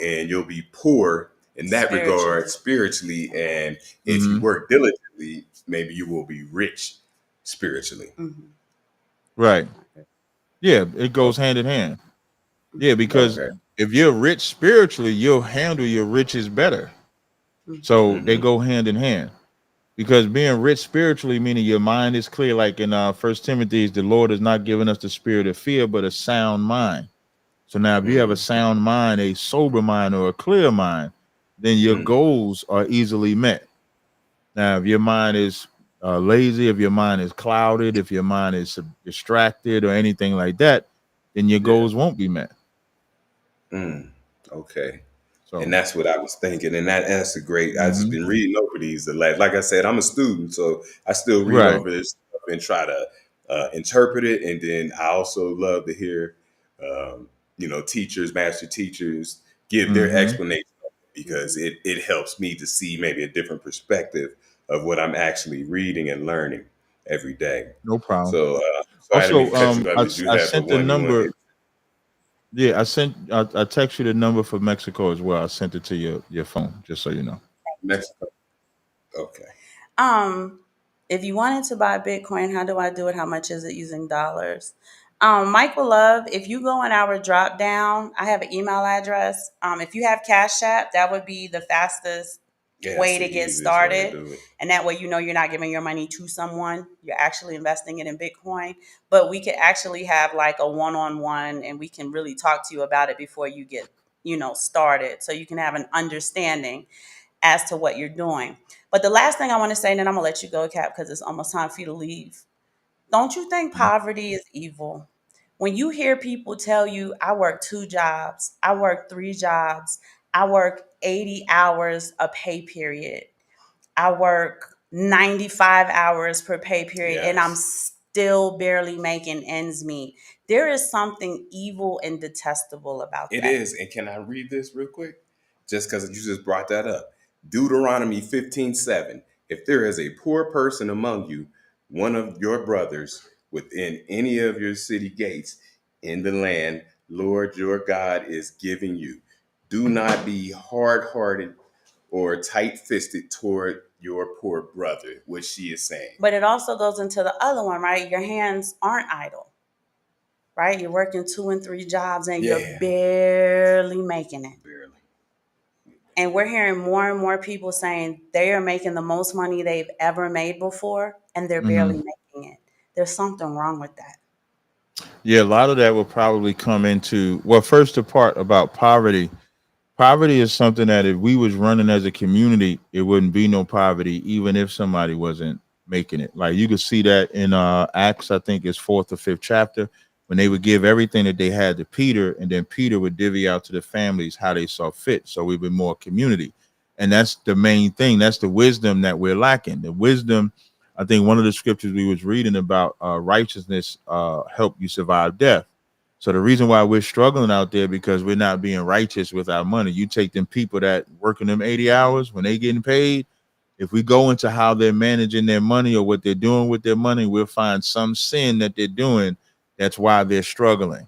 and you'll be poor in that regard Spiritually. spiritually. And if you Mm-hmm. work diligently, maybe you will be rich spiritually. Mm-hmm. Right. Yeah, it Oh, goes hand in hand. Yeah, Mm-hmm. because okay. if you're rich spiritually, you'll handle your riches better. Mm-hmm. So they Hmm. go hand in hand. Because being rich spiritually, meaning your mind is clear, like in First Timothy, the Lord has not given us the spirit of fear, but a sound mind. So now, if you have a Hmm. sound mind, a sober mind, or a clear mind, then your Hmm. goals are easily met. Now, if your mind is lazy, if your mind is clouded, if your mind is distracted, or anything like that, then your Yeah. goals won't be met. Mm. Okay. And So, that's what I was thinking. And that's a great. I just mhm. been reading over these. Like I said, I'm a student, so I still read Right. over this stuff and try to interpret it. And then I also love to hear, teachers, master teachers give their Hmm. explanation of it, because Mm-hmm. it helps me to see maybe a different perspective of what I'm actually reading and learning every day. No problem. So I didn't mean Also, to cut you off. I, Did you I have a sent the one you want to number. hit? Yeah, I text you the number for Mexico as well. I sent it to your phone, just so you know. Mexico. Okay. Um, If you wanted to buy Bitcoin, how do I do it? How much is it using dollars? Michael Love, if you go in our drop down, I have an email address. If you have Cash App, that would be the fastest Yeah, that's way the to get easiest way to started. do it. And that way, you know, you're not giving your money to someone, you're actually investing it in Bitcoin. But we could actually have like a one on one and we can really talk to you about it before you get, started. So you can have an understanding as to what you're doing. But the last thing I want to say, and then I'm going to let you go, Cap, because it's almost time for you to leave. Don't you think poverty is evil? When you hear people tell you, I work 2 jobs, I work 3 jobs, I work 80 hours a pay period, I work 95 hours per pay period, and I'm Yes. still barely making ends meet. There is something evil and detestable about It that. is. And can I read this real quick? Just because you just brought that up. Deuteronomy 15:7. If there is a poor person among you, one of your brothers, within any of your city gates in the land Lord your God is giving you, do not be hard hearted or tight fisted toward your poor brother, which she is saying. But it also goes into the other one, right? Your hands aren't idle, right? You're working 2 and 3 jobs and you're Yeah, barely making it. barely. And we're hearing more and more people saying they are making the most money they've ever made before and they're barely Mhm. making it. There's something wrong with that. Yeah, a lot of that will probably come into, well, first the part about poverty. Poverty is something that if we was running as a community, it wouldn't be no poverty, even if somebody wasn't making it. Like you could see that in Acts, I think it's fourth or fifth chapter, when they would give everything that they had to Peter, and then Peter would divvy out to the families how they saw fit. So we would be more community. And that's the main thing. That's the wisdom that we're lacking. The wisdom, I think one of the scriptures we was reading about righteousness help you survive death. So the reason why we're struggling out there because we're not being righteous with our money. You take them people that working them 80 hours when they getting paid. If we go into how they're managing their money or what they're doing with their money, we'll find some sin that they're doing. That's why they're struggling.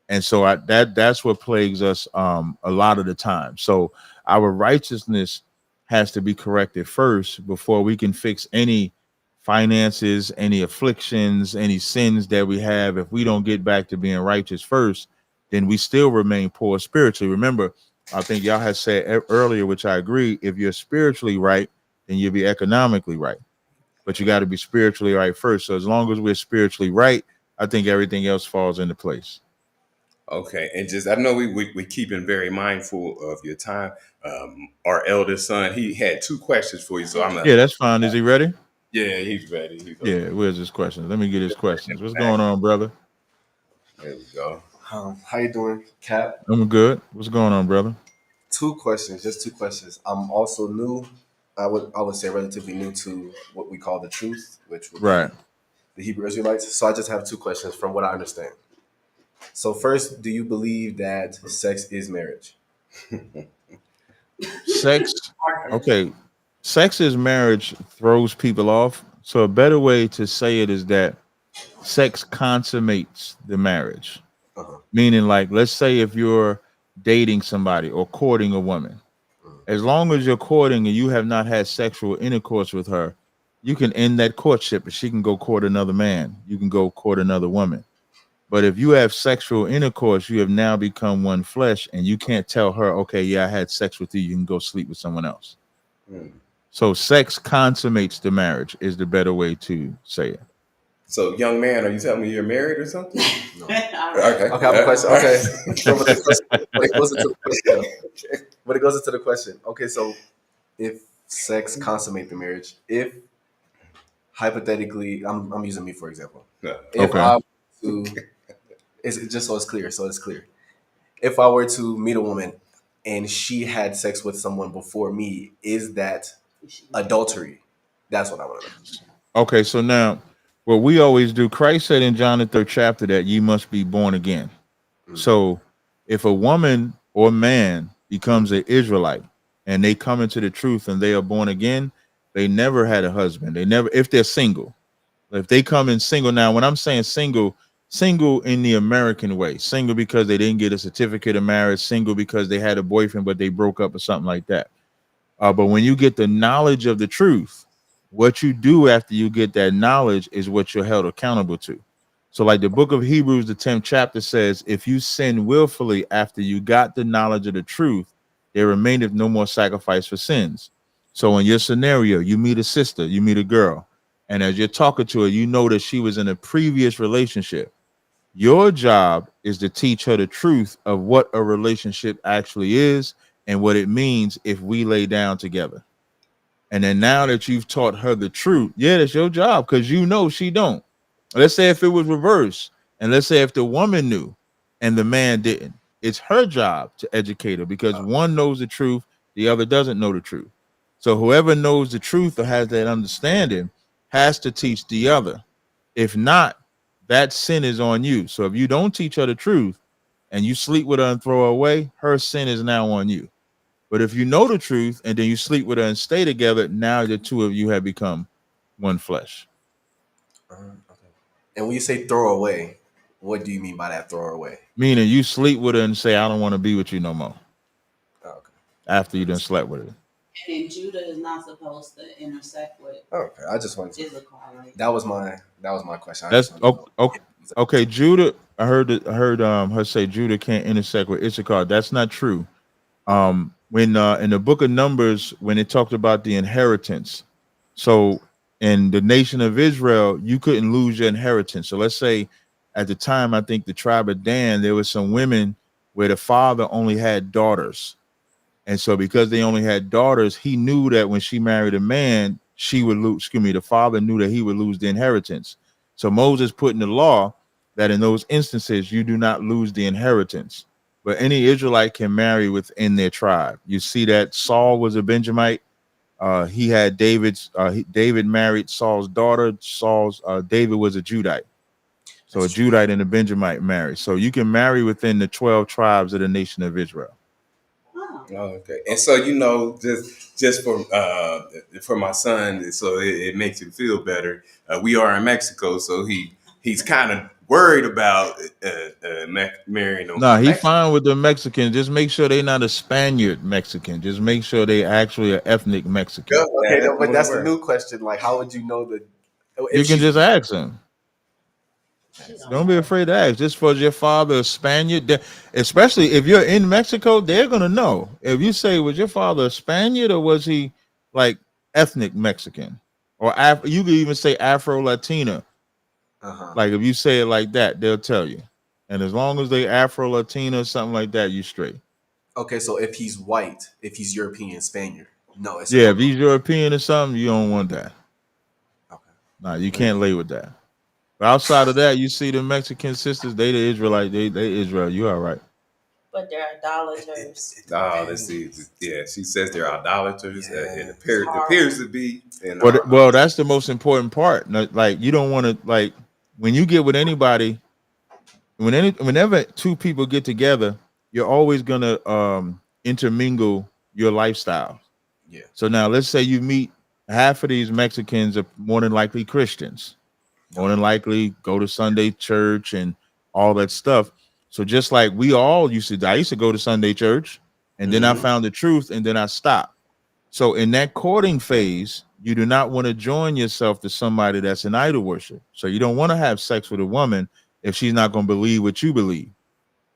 And so that's what plagues us a lot of the time. So our righteousness has to be corrected first before we can fix any finances, any afflictions, any sins that we have. If we don't get back to being righteous first, then we still remain poor spiritually. Remember, I think y'all had said earlier, which I agree, if you're spiritually right, then you'll be economically right. But you got to be spiritually right first. So as long as we're spiritually right, I think everything else falls into place. Okay, and just I know we keeping very mindful of your time. Our eldest son, he had 2 questions for you, so I'm gonna. Yeah, that's fine. Is he ready? Yeah, he's ready. He's Yeah, okay. where's his questions? Let me get his questions. What's Back. going on, brother? There we go. How you doing, Cap? I'm good. What's going on, brother? 2 questions, just 2 questions. I'm also new. I would say relatively new to what we call the truth, which would Right. be the Hebrew Israelites. So I just have 2 questions from what I understand. So first, do you believe that sex is marriage? Sex. Okay. Sex is marriage throws people off. So a better way to say it is that sex consummates the marriage. Uh-huh. Meaning, like, let's say if you're dating somebody or courting a woman, as long as you're courting and you have not had sexual intercourse with her, you can end that courtship and she can go court another man. You can go court another woman. But if you have sexual intercourse, you have now become one flesh, and you can't tell her, okay, yeah, I had sex with you. You can go sleep with someone else. Hmm. So sex consummates the marriage is the better way to say it. So, young man, are you telling me you're married or something? No. Okay. Okay, I have a question. All Okay. right. So but it goes into the question though. But it goes into the question. Okay, so if sex consummate the marriage, if hypothetically, I'm using me for example. No. If Okay. I were to, it's just so it's clear. If I were to meet a woman and she had sex with someone before me, is that adultery? That's what I want to know. Okay. So now, what we always do, Christ said in John the third chapter that ye must be born again. Mm, So if a woman or man becomes an Israelite and they come into the truth and they are born again, they never had a husband. They never, if they're single. If they come in single now, when I'm saying single, single in the American way, single because they didn't get a certificate of marriage, single because they had a boyfriend but they broke up or something like that. But when you get the knowledge of the truth, What you do after you get that knowledge is what you're held accountable to. So, like the book of Hebrews, the 10th chapter says, if you sin willfully after you got the knowledge of the truth, there remaineth no more sacrifice for sins. So, in your scenario, you meet a sister, you meet a girl, and as you're talking to her, you know that she was in a previous relationship. Your job is to teach her the truth of what a relationship actually is and what it means if we lay down together. And then now that you've taught her the truth, yeah, that's your job because you know she don't. Let's say if it was reversed, and let's say if the woman knew and the man didn't, it's her job to educate her because one knows the truth, the other doesn't know the truth. So whoever knows the truth or has that understanding has to teach the other. If not, that sin is on you. So if you don't teach her the truth and you sleep with her and throw her away, her sin is now on you. But if you know the truth and then you sleep with her and stay together, now the two of you have become one flesh. Okay. And when you say throw away, what do you mean by that throw away? Meaning you sleep with her and say, I don't want to be with you no more. Oh, okay. After you done slept with her. And then Judah is not supposed to intersect with Okay. I just wanted to. physical. Right? That was my question. That's okay. Judah, I heard her say Judah can't intersect with Issachar. That's not true. When in the book of Numbers, when it talked about the inheritance, so in the nation of Israel, you couldn't lose your inheritance. So let's say at the time, I think the tribe of Dan, there was some women where the father only had daughters. And so because they only had daughters, he knew that when she married a man, she would lose, the father knew that he would lose the inheritance. So Moses put in the law that in those instances, you do not lose the inheritance. But any Israelite can marry within their tribe. You see that Saul was a Benjamite. He had David married Saul's daughter. David was a Judite. So a Judite and a Benjamite married. So you can marry within the 12 tribes of the nation of Israel. Oh, okay. And so just for my son, so it makes him feel better. We are in Mexico, so he's kind of worried about marrying them. No, he fine with the Mexican. Just make sure they're not a Spaniard Mexican. Just make sure they actually are ethnic Mexican. Okay, no, but that's the new question. Like, how would you know that? You can just ask them. Don't be afraid to ask. Just for your father a Spaniard, especially if you're in Mexico, they're gonna know. If you say, was your father a Spaniard or was he like ethnic Mexican? Or you could even say Afro Latina. Like if you say it like that, they'll tell you. And as long as they Afro Latina or something like that, you straight. Okay, so if he's white, if he's European, Spaniard, no. It's if he's European or something, you don't want that. Okay. No, you can't lay with that. But outside of that, you see the Mexican sisters, they the Israelite, they Israel. You all right. But they're idolaters. Oh, let's see. Yeah, she says they're idolaters. It appears to be. Well, that's the most important part. Like you don't want to like when you get with anybody. Whenever two people get together, you're always gonna intermingle your lifestyle. Yeah. So now let's say you meet half of these Mexicans are more than likely Christians. More than likely go to Sunday church and all that stuff. So just like I used to go to Sunday church and then I found the truth and then I stopped. So in that courting phase, you do not want to join yourself to somebody that's an idol worship. So you don't want to have sex with a woman if she's not going to believe what you believe.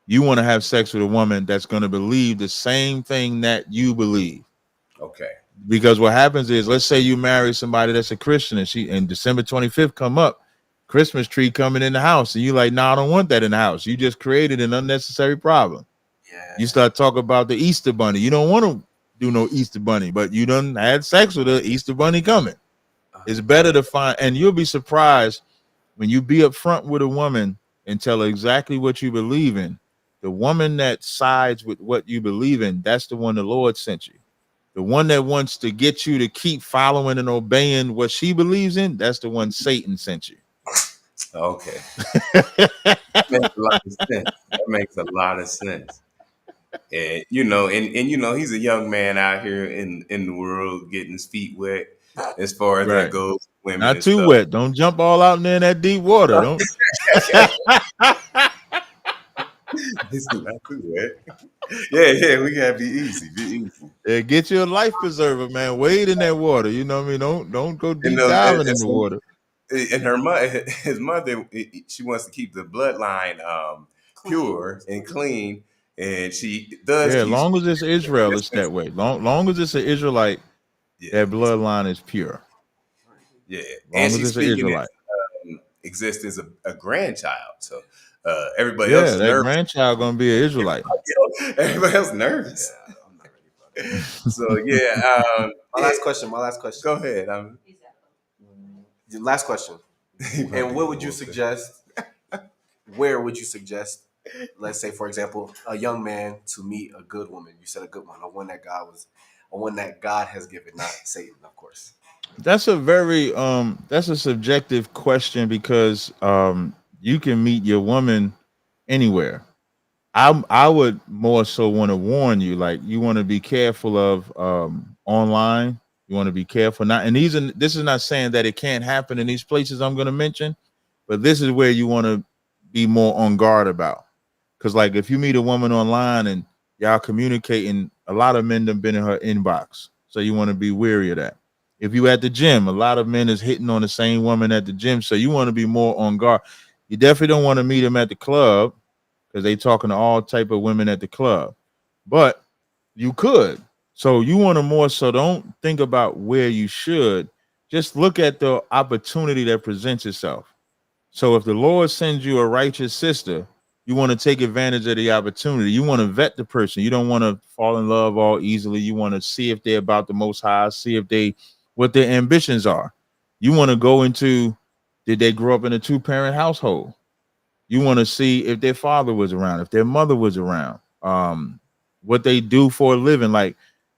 You want to have sex with a woman that's going to believe the same thing that you believe. Okay. Because what happens is, let's say you marry somebody that's a Christian and December 25th come up, Christmas tree coming in the house, and you like, no, I don't want that in the house. You just created an unnecessary problem. Yeah. You start talking about the Easter bunny. You don't want to do no Easter bunny, but you done had sex with the Easter bunny coming. It's better to find, and you'll be surprised when you be up front with a woman and tell her exactly what you believe in. The woman that sides with what you believe in, that's the one the Lord sent you. The one that wants to get you to keep following and obeying what she believes in, that's the one Satan sent you. Okay. That makes a lot of sense. That makes a lot of sense. And he's a young man out here in the world getting his feet wet as far as that goes. Women not too wet. Don't jump all out in there in that deep water. Don't It's not too wet. Yeah, we gotta be easy, be easy. Yeah, get you a life preserver, man. Wade in that water. You know what I mean? Don't go You deep know, diving in the water. and her mother, his mother, she wants to keep the bloodline pure and clean, and she does Yeah, keep. long as it's Israel, it's that way. Long as it's an Israelite, Yeah, that bloodline is pure. yeah, and Long as she's it's an speaking Israelite. into existence of a grandchild. So everybody else Yeah, is that nervous. grandchild gonna be an Israelite. Everybody else nervous. Yeah, I'm not ready for that. So yeah, My last question. My last question. go ahead. The last question. And what would you suggest? Where would you suggest? Let's say, for example, a young man to meet a good woman. You said a good one, a one that God has given, not Satan, of course. That's a very that's a subjective question because you can meet your woman anywhere. I would more so want to warn you, like you want to be careful of online. You want to be careful not, and this is not saying that it can't happen in these places I'm going to mention, but this is where you want to be more on guard about. Because like if you meet a woman online and y'all communicating, a lot of men have been in her inbox, so you want to be wary of that. If you at the gym, a lot of men is hitting on the same woman at the gym, so you want to be more on guard. You definitely don't want to meet them at the club because they talking to all type of women at the club. But you could. So you want to more so don't think about where you should. Just look at the opportunity that presents itself. So if the Lord sends you a righteous sister, you want to take advantage of the opportunity. You want to vet the person. You don't want to fall in love all easily. You want to see if they're about the most high, see if they what their ambitions are. You want to go into, did they grow up in a two-parent household? You want to see if their father was around, if their mother was around, what they do for a living. Like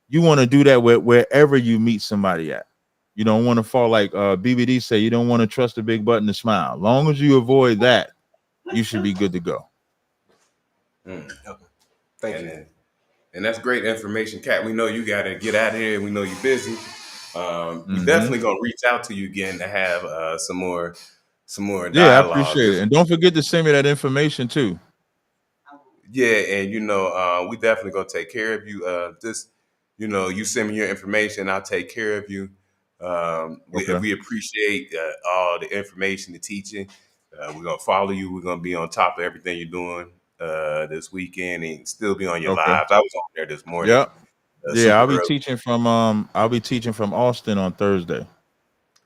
you want to do that wherever you meet somebody at. You don't want to fall like BBD say. You don't want to trust a big button to smile. Long as you avoid that, you should be good to go. Mm. Okay. Thank And, you. and that's great information, Kat. We know you got to get out of here. We know you're busy. We Hmm. definitely gonna reach out to you again to have some more Yeah, I dialogue. appreciate it, and don't forget to send me that information too. Yeah, and we definitely gonna take care of you. Just you send me your information, I'll take care of you. Okay. We appreciate all the information, the teaching. We're gonna follow you. We're gonna be on top of everything you're doing this weekend, and still be on your Okay. lives. I was on there this morning, Yep. Yeah, super early I'll be teaching from Austin on Thursday.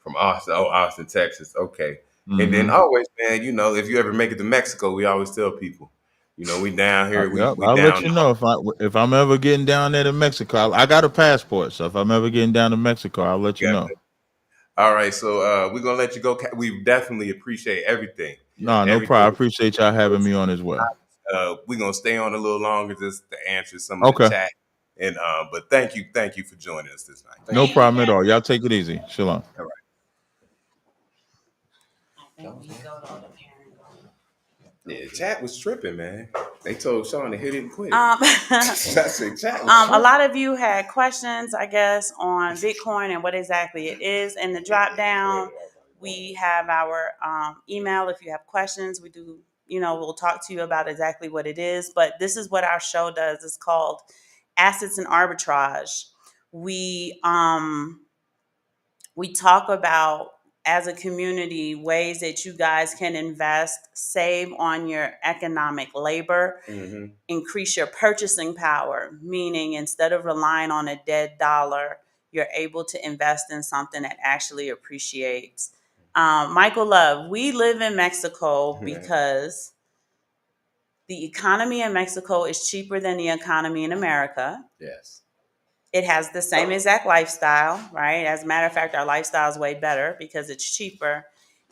from Austin. Oh, Austin, Texas. Okay, and then Hmm. always, man, if you ever make it to Mexico, we always tell people, we down here, Yep, we I'll let down. you know if I'm ever getting down there to Mexico. I got a passport, so if I'm ever getting down to Mexico, I'll let you know. All right, so we're gonna let you go. We definitely appreciate everything, No, no problem. I everything. appreciate y'all having me on as well. We're gonna stay on a little longer just to answer some of the Okay, chat. And but thank you for joining us this night. Thank no you. Thank you, problem at Captain. all. Y'all take it easy. Shalom. All right. I think we go to the parent. Yeah, chat was tripping, man. They told Sean to hit it and quit. Um, I said chat was a tripping. lot of you had questions, I guess, on Bitcoin and what exactly it is. In the drop down, we have our email. If you have questions, we do, we'll talk to you about exactly what it is. But this is what our show does. It's called Assets and Arbitrage. We talk about as a community ways that you guys can invest, save on your economic labor, Mm-hmm. increase your purchasing power, meaning instead of relying on a dead dollar, you're able to invest in something that actually appreciates. Michael Love, we live in Mexico because the economy in Mexico is cheaper than the economy in America. Yes. It has the same exact lifestyle, right? As a matter of fact, our lifestyle is way better because it's cheaper,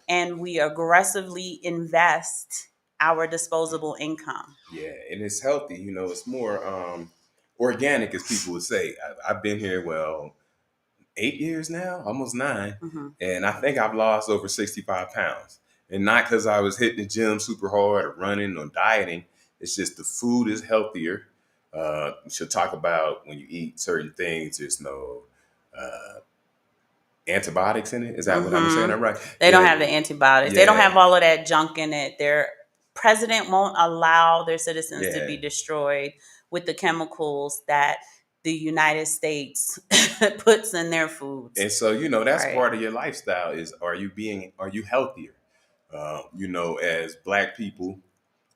and we aggressively invest our disposable income. Yeah, and it's healthy. It's more organic, as people would say. I've been here 8 years now, almost 9, Mm-hmm. and I think I've lost over 65 pounds. And not because I was hitting the gym super hard or running or dieting. It's just the food is healthier. She'll talk about when you eat certain things, there's no uh, antibiotics in it. Is that what I'm saying? Mm-hmm. That right? They don't have the antibiotics. They don't Yeah, have all of that junk in it. president won't allow their citizens to Yeah. be destroyed with the chemicals that the United States puts in their foods. And so, that's Right. part of your lifestyle is, are you healthier? As Black people,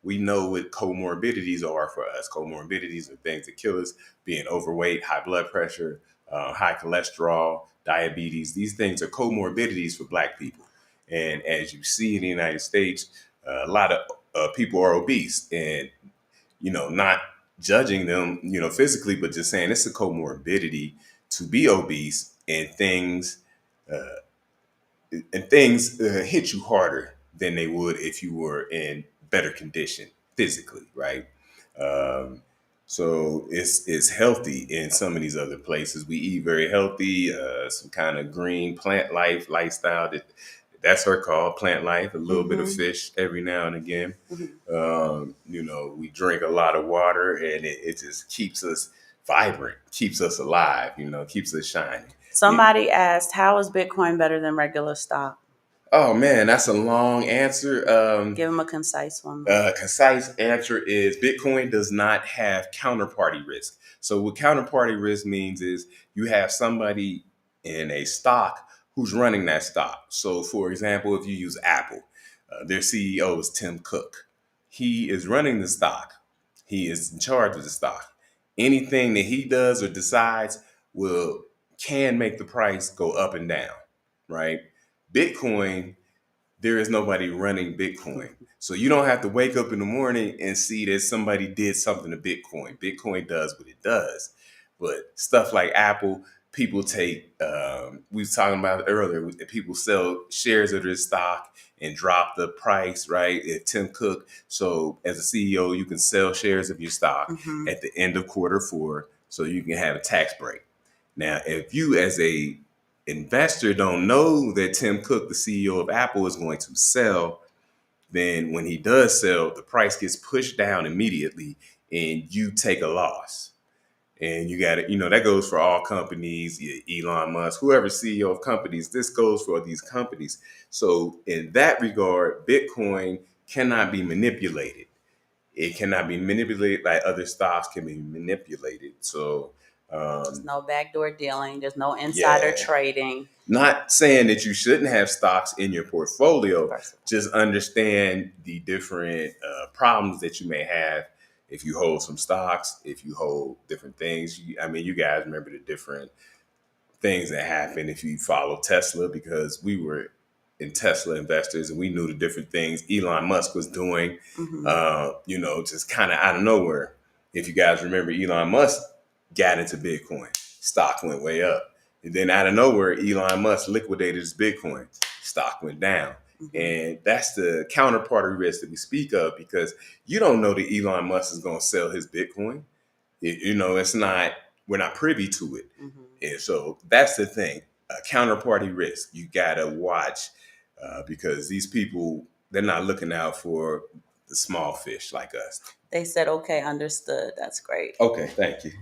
we know what comorbidities are for us. Comorbidities are things that kill us: being overweight, high blood pressure, high cholesterol, diabetes. These things are comorbidities for Black people. And as you see in the United States, a lot of people are obese, and not judging them, physically, but just saying it's a comorbidity to be obese, and things hit you harder than they would if you were in better condition physically, right? Um, so it's healthy in some of these other places. We eat very healthy, some kind of green plant life lifestyle. That's her call, plant life. A little bit of fish every now and again. We drink a lot of water, and it just keeps us vibrant, keeps us alive. Keeps us shining. Somebody asked, how is Bitcoin better than regular stock? Oh man, that's a long answer. Give them a concise one. Concise answer is Bitcoin does not have counterparty risk. So what counterparty risk means is you have somebody in a stock who's running that stock. So for example, if you use Apple, their CEO is Tim Cook. He is running the stock. He is in charge of the stock. Anything that he does or decides can make the price go up and down, right? Bitcoin, there is nobody running Bitcoin. So you don't have to wake up in the morning and see that somebody did something to Bitcoin. Bitcoin does what it does. But stuff like Apple, people take, we was talking about it earlier, people sell shares of their stock and drop the price, right? If Tim Cook, so as a CEO, you can sell shares of your stock at the end of Q4 so you can have a tax break. Now, if you as a investor don't know that Tim Cook, the CEO of Apple, is going to sell, then when he does sell, the price gets pushed down immediately and you take a loss. And you got to, that goes for all companies, Elon Musk, whoever CEO of companies, this goes for these companies. So in that regard, Bitcoin cannot be manipulated. It cannot be manipulated like other stocks can be manipulated. So there's no backdoor dealing. There's no insider trading. Not saying that you shouldn't have stocks in your portfolio. Just understand the different problems that you may have if you hold some stocks, if you hold different things. You guys remember the different things that happen if you follow Tesla, because we were in Tesla investors and we knew the different things Elon Musk was doing, just kind of out of nowhere. If you guys remember, Elon Musk got into Bitcoin, stock went way up. And then out of nowhere, Elon Musk liquidated his Bitcoin, stock went down. And that's the counterparty risk that we speak of, because you don't know that Elon Musk is going to sell his Bitcoin. It's not, we're not privy to it. And so that's the thing, counterparty risk. You got to watch because these people, they're not looking out for the small fish like us. They said, okay, understood. That's great. Okay, thank you.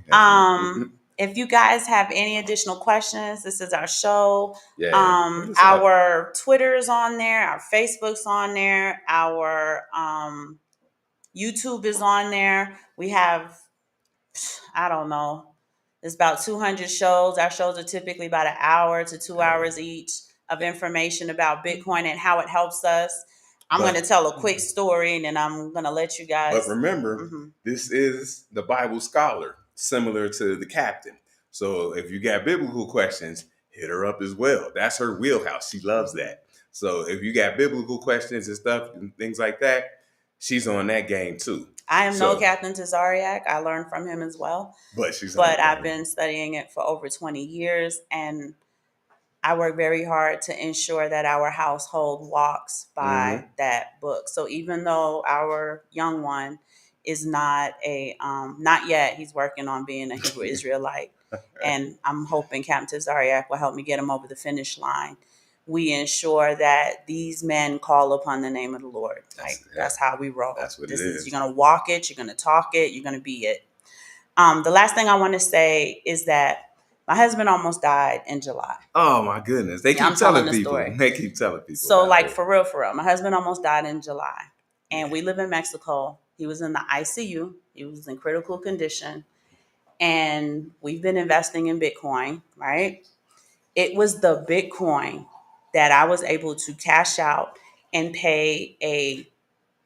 If you guys have any additional questions, this is our show. Yeah. Our Twitter's on there, our Facebook's on there, our YouTube is on there. We have, I don't know, there's about 200 shows. Our shows are typically about an hour to 2 hours each of information about Bitcoin and how it helps us. I'm going to tell a quick story and then I'm going to let you guys. But remember, this is the Bible scholar, similar to the captain. So if you got biblical questions, hit her up as well. That's her wheelhouse. She loves that. So if you got biblical questions and stuff and things like that, she's on that game too. I am no Capt Tazaryach. I learned from him as well. But I've been studying it for over 20 years and I work very hard to ensure that our household walks by that book. So even though our young one is not yet, he's working on being a Hebrew Israelite. And I'm hoping Capt Tazaryach will help me get him over the finish line. We ensure that these men call upon the name of the Lord. That's how we roll. That's what it is. You're going to walk it. You're going to talk it. You're going to be it. The last thing I want to say is that my husband almost died in July. Oh my goodness. They keep telling people. They keep telling people. So for real, my husband almost died in July. and we live in Mexico. He was in the ICU. He was in critical condition. And we've been investing in Bitcoin, right? It was the Bitcoin that I was able to cash out and pay a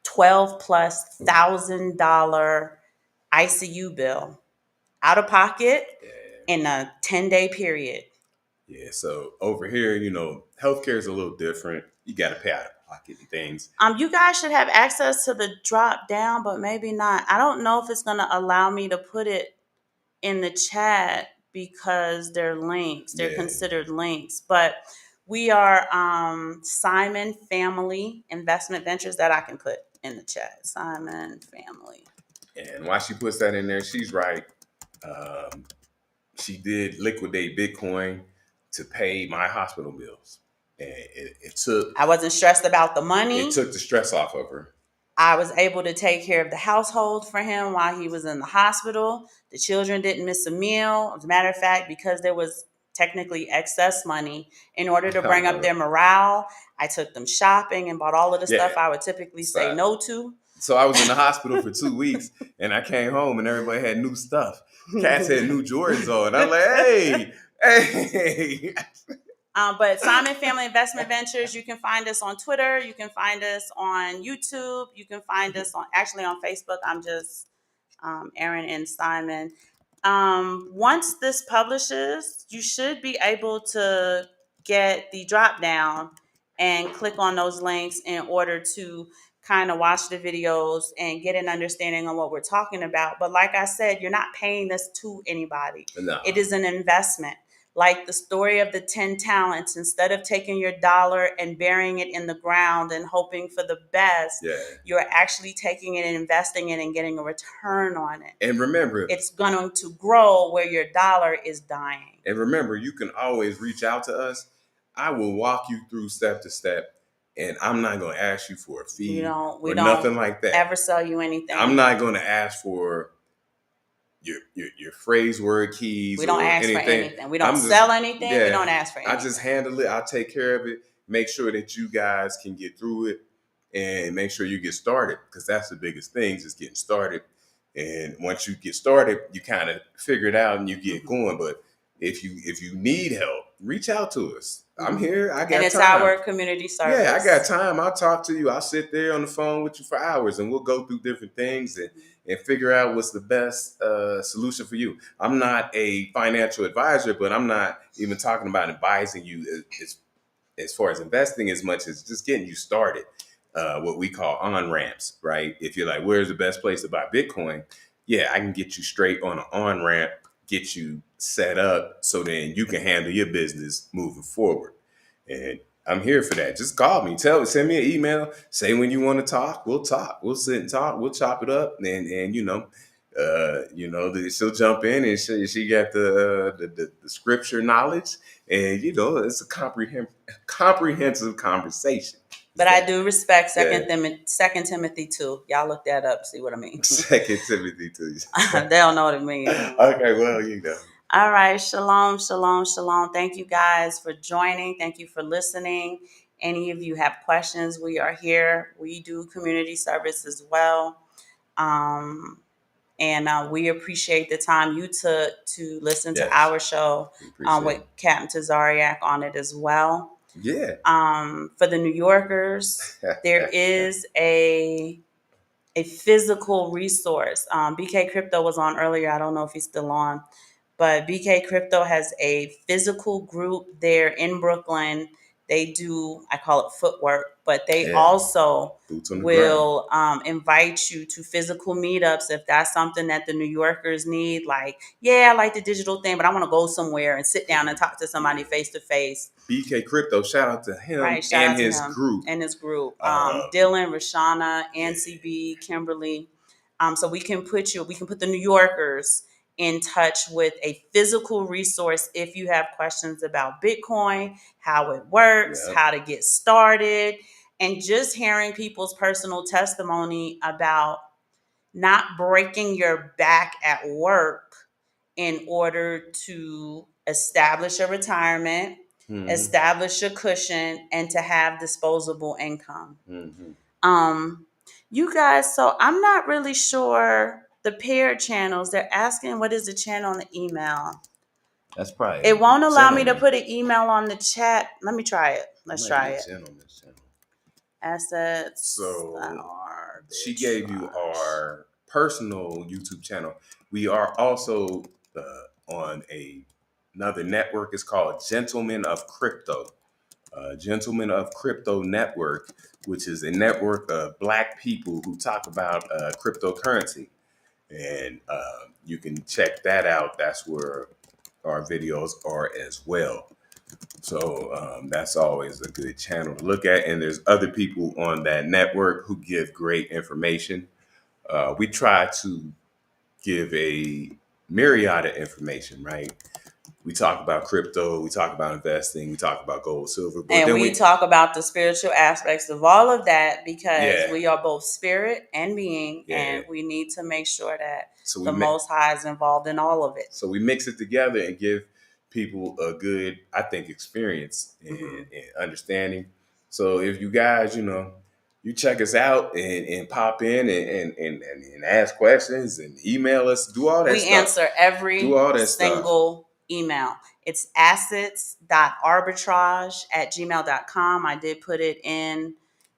12 plus $1,000 ICU bill out of pocket in a 10-day period. Yeah, so over here, healthcare is a little different. You got to pay out of pocket and things. You guys should have access to the drop down, but maybe not. I don't know if it's going to allow me to put it in the chat because they're links. They're considered links. But we are Simon Family Investment Ventures that I can put in the chat. Simon Family. And while she puts that in there, she's right. She did liquidate Bitcoin to pay my hospital bills. And it took... I wasn't stressed about the money. It took the stress off of her. I was able to take care of the household for him while he was in the hospital. The children didn't miss a meal. As a matter of fact, because there was technically excess money, in order to bring up their morale, I took them shopping and bought all of the stuff I would typically say no to. So I was in the hospital for 2 weeks, and I came home, and everybody had new stuff. Cats had new Jordans on. I'm like, hey. But Simon Family Investment Ventures, you can find us on Twitter. You can find us on YouTube. You can find us on Facebook. I'm just Aaron and Simon. Once this publishes, you should be able to get the drop down and click on those links in order to kind of watch the videos and get an understanding on what we're talking about. But like I said, you're not paying this to anybody. No. It is an investment. Like the story of the 10 talents, instead of taking your dollar and burying it in the ground and hoping for the best, you're actually taking it and investing it and getting a return on it. And remember, it's going to grow where your dollar is dying. And remember, you can always reach out to us. I will walk you through step to step, and I'm not going to ask you for a fee we or don't nothing like that. Ever sell you anything. I'm not going to ask for your phrase word keys. We don't ask anything. for anything. We don't sell anything. We don't ask for anything. I just handle it. I'll take care of it. Make sure that you guys can get through it, and make sure you get started, because that's the biggest thing, just getting started. And once you get started, you kind of figure it out and you get going. But if you need help, reach out to us. I'm here. I got time. And it's our community service. Yeah, I got time. I'll talk to you. I'll sit there on the phone with you for hours, and we'll go through different things and figure out what's the best solution for you. I'm not a financial advisor, but I'm not even talking about advising you as far as investing as much as just getting you started. What we call on-ramps, right? If you're like, where's the best place to buy Bitcoin? Yeah, I can get you straight on an on-ramp, get you set up so then you can handle your business moving forward. And I'm here for that. Just call me, send me an email, say when you want to talk. We'll talk. We'll sit and talk. We'll chop it up, and she'll jump in, and she got the scripture knowledge, and it's a comprehensive conversation. But I do respect Second Timothy 2. Y'all look that up, see what I mean. 2 Timothy 2. They don't know what it means. Okay, well, All right. Shalom, shalom, shalom. Thank you guys for joining. Thank you for listening. Any of you have questions, we are here. We do community service as well. And we appreciate the time you took to listen to our show with Capt Tazaryach on it as well. Yeah. For the New Yorkers, there is a physical resource. BK Crypto was on earlier. I don't know if he's still on, but BK Crypto has a physical group there in Brooklyn. They do, I call it footwork, but they also will invite you to physical meetups if that's something that the New Yorkers need. Like, I like the digital thing, but I want to go somewhere and sit down and talk to somebody face to face. BK Crypto, shout out to him and his group. Dylan, Rashana, NCB, Kimberly. So we can put the New Yorkers in touch with a physical resource if you have questions about Bitcoin, how it works, how to get started, and just hearing people's personal testimony about not breaking your back at work in order to establish a retirement, establish a cushion, and to have disposable income. You guys, so I'm not really sure the paired channels. They're asking what is the channel on the email. That's probably It won't allow me to gentleman. put an email on the chat. Let me try it. Let's Might try be a it. gentleman's channel. Assets. So she gave you Arbitrage. our personal YouTube channel. We are also on another network. It's called Gentlemen of Crypto. Gentlemen of Crypto Network, which is a network of Black people who talk about cryptocurrency. And you can check that out. That's where our videos are as well. So that's always a good channel to look at. And there's other people on that network who give great information. We try to give a myriad of information, right? We talk about crypto, we talk about investing, we talk about gold, silver, but And then we talk about the spiritual aspects of all of that because yeah, we are both spirit and being, yeah. and we need to make sure that So the Most High is involved in all of it. So we mix it together and give people a good, I think, experience and understanding. So if you guys, you check us out and pop in and ask questions and email us, do all that We stuff. answer every Do all that stuff. single email. It's assets.arbitrage@gmail.com. I did put it in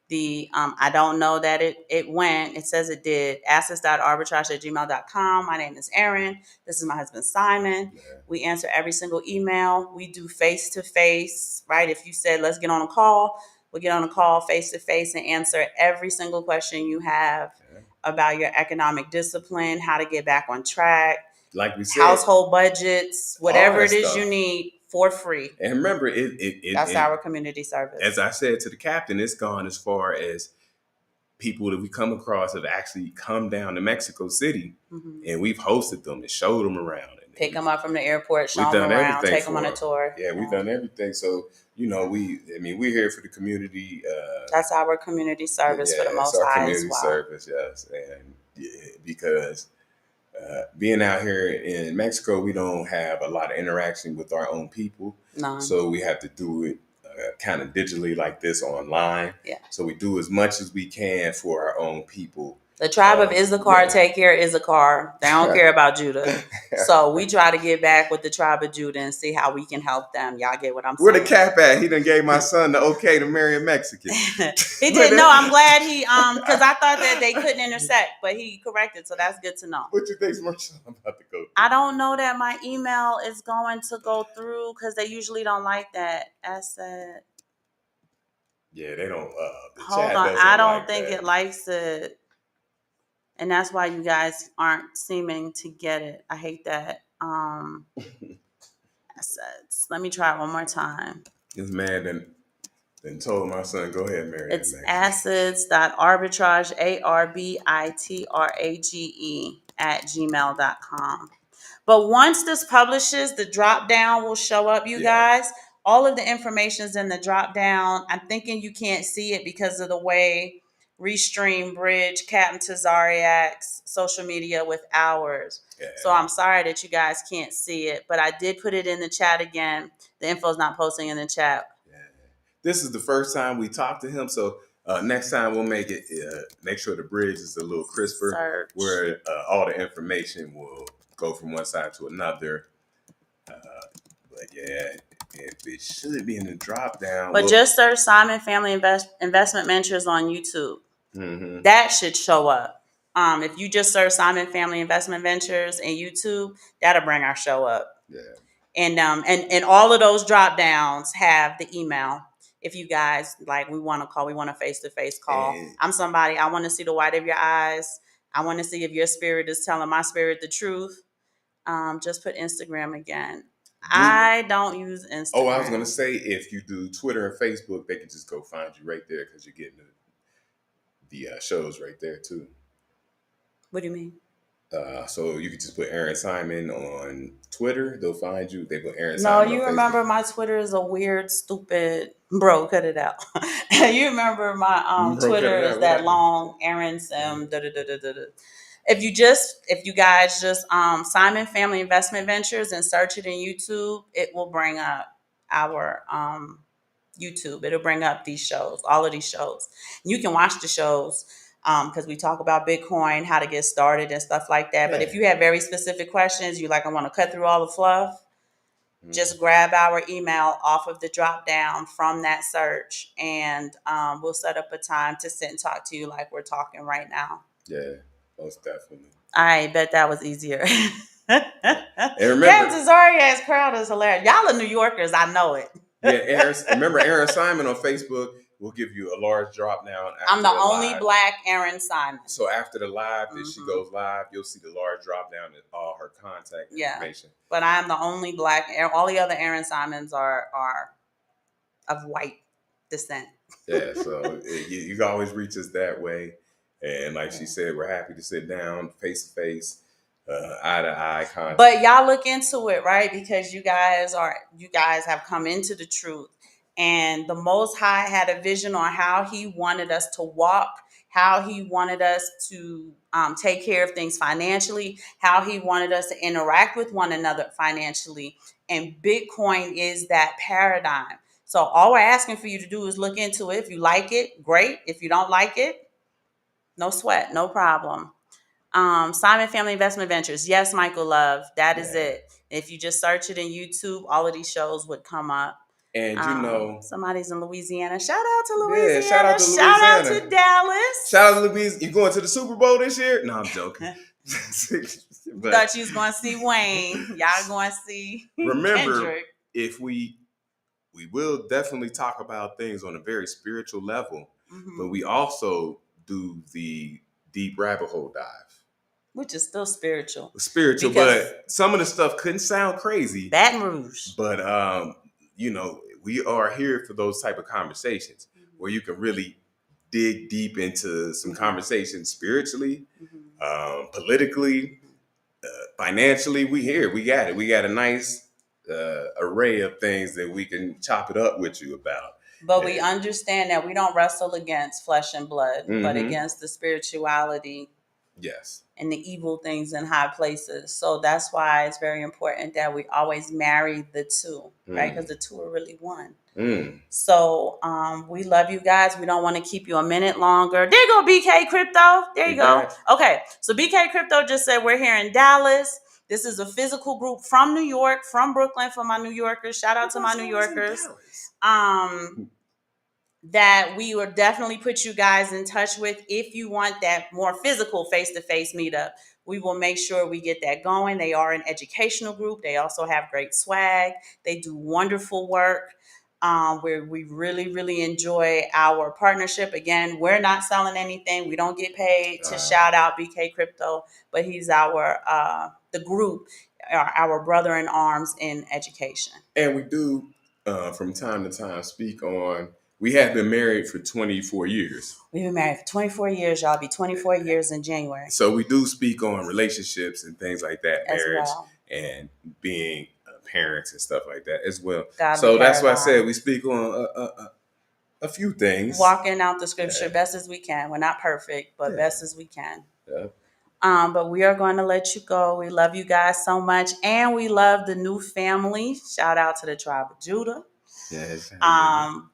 the, I don't know that it went. It says it did. Assets.arbitrage@gmail.com. My name is Erin. This is my husband, Simon. Yeah. We answer every single email. We do face-to-face, right? If you said, let's get on a call, we'll get on a call face-to-face and answer every single question you have about your economic discipline, how to get back on track, like we said, household budgets, whatever it is stuff you need for free. And remember, that's our community service. As I said to the captain, it's gone as far as people that we come across have actually come down to Mexico City, and we've hosted them and showed them around. And pick them up from the airport, show them around, take them on a tour. Yeah, we've done everything. So, we're here for the community. That's our community service for the Most our High community as well. service, yes. And because being out here in Mexico, we don't have a lot of interaction with our own people. None. So we have to do it kind of digitally like this online. Yeah. So we do as much as we can for our own people. The tribe of Issachar take care of Issachar. They don't care about Judah. So we try to get back with the tribe of Judah and see how we can help them. Y'all get what I'm saying? Where the cap at? He done gave my son the okay to marry a Mexican. He did. No, I'm glad he because I thought that they couldn't intersect, but he corrected, so that's good to know. What you think's my son about to go through? I don't know that my email is going to go through because they usually don't like that. Asset. Yeah, they don't. Hold on, I don't think it likes it. And that's why you guys aren't seeming to get it. I hate that. Assets. Let me try it one more time. This man then told my son, go ahead and marry. It's assets.arbitrage, ARBITRAGE @gmail.com. But once this publishes, the drop down will show up, you guys. All of the information is in the drop down. I'm thinking you can't see it because of the way Restream Bridge, Capt Tazaryach's social media with ours. Yeah. So I'm sorry that you guys can't see it, but I did put it in the chat again. The info's not posting in the chat. Yeah. This is the first time we talked to him, so next time we'll make sure the bridge is a little crisper, where all the information will go from one side to another. But yeah, it should be in the drop down. But just search Simon Family Investment Ventures on YouTube. That should show up. If you just search Simon Family Investment Ventures in YouTube, that'll bring our show up. Yeah. And all of those drop downs have the email. If you guys we want to call, we want a face-to-face call. I'm somebody, I want to see the white of your eyes. I want to see if your spirit is telling my spirit the truth. Just put Instagram again. I don't use Instagram. Oh, I was going to say, if you do Twitter and Facebook, they can just go find you right there because you're getting the shows right there too. What do you mean? So you can just put Aaron Simon on Twitter. They'll find you. They put Aaron Simon. No, you remember my Twitter is a weird, stupid. Bro, cut it out. You remember my Twitter is that long Aaron Sim. If you guys just Simon Family Investment Ventures and search it in YouTube, it will bring up our YouTube. It'll bring up these shows, all of these shows. You can watch the shows. because we talk about Bitcoin, how to get started and stuff like that. But if you have very specific questions, you like, I want to cut through all the fluff, just grab our email off of the drop down from that search, and we'll set up a time to sit and talk to you like we're talking right now. Yeah, most definitely. I bet that was easier. And remember, Capt Tazaryach's crowd is hilarious. Y'all are New Yorkers, I know it. yeah, remember Aaron Simon on Facebook will give you a large drop down. I'm the only black Aaron Simon. So after the live, if she goes live, you'll see the large drop down and all her contact information. But I'm the only black. All the other Aaron Simons are of white descent. Yeah, so you can always reach us that way. And like she said, we're happy to sit down face to face, eye to eye contact. But y'all look into it, right? Because you guys have come into the truth. And the Most High had a vision on how he wanted us to walk, how he wanted us to take care of things financially, how he wanted us to interact with one another financially. And Bitcoin is that paradigm. So all we're asking for you to do is look into it. If you like it, great. If you don't like it, no sweat, no problem. Simon Family Investment Ventures. Yes, Michael Love. That is it. If you just search it in YouTube, all of these shows would come up. And somebody's in Louisiana. Shout out to Louisiana. Yeah, shout out to Louisiana. Shout out to Dallas. Shout out to Louisiana. You going to the Super Bowl this year? No, I'm joking. Thought you was going to see Wayne. Y'all going to see remember, Kendrick. If we will definitely talk about things on a very spiritual level, but we also do the deep rabbit hole dive. Which is still spiritual. But some of the stuff couldn't sound crazy. Baton Rouge. But, we are here for those type of conversations where you can really dig deep into some conversations spiritually, politically, financially. We got it. We got a nice array of things that we can chop it up with you about. But we understand that we don't wrestle against flesh and blood, but against the spirituality. Yes. And the evil things in high places. So that's why it's very important that we always marry the two, right? Because the two are really one. So we love you guys. We don't want to keep you a minute longer. There you go, BK Crypto. There you go. Okay. So BK Crypto just said we're here in Dallas. This is a physical group from New York, from Brooklyn, for my New Yorkers. Shout out to my New Yorkers. That we will definitely put you guys in touch with if you want that more physical face-to-face meetup. We will make sure we get that going. They are an educational group. They also have great swag. They do wonderful work. Where we really, really enjoy our partnership. Again, we're not selling anything. We don't get paid to shout out BK Crypto, but he's the group, our brother in arms in education. And we do, from time to time, speak on. We have been married for 24 years. We've been married for 24 years. Y'all be 24 years in January. So we do speak on relationships and things like that, as marriage well. And being parents and stuff like that as well. God so that's why I said we speak on a few things. Walking out the scripture best as we can. We're not perfect, but best as we can. Yeah. But we are going to let you go. We love you guys so much. And we love the new family. Shout out to the tribe of Judah. Yes.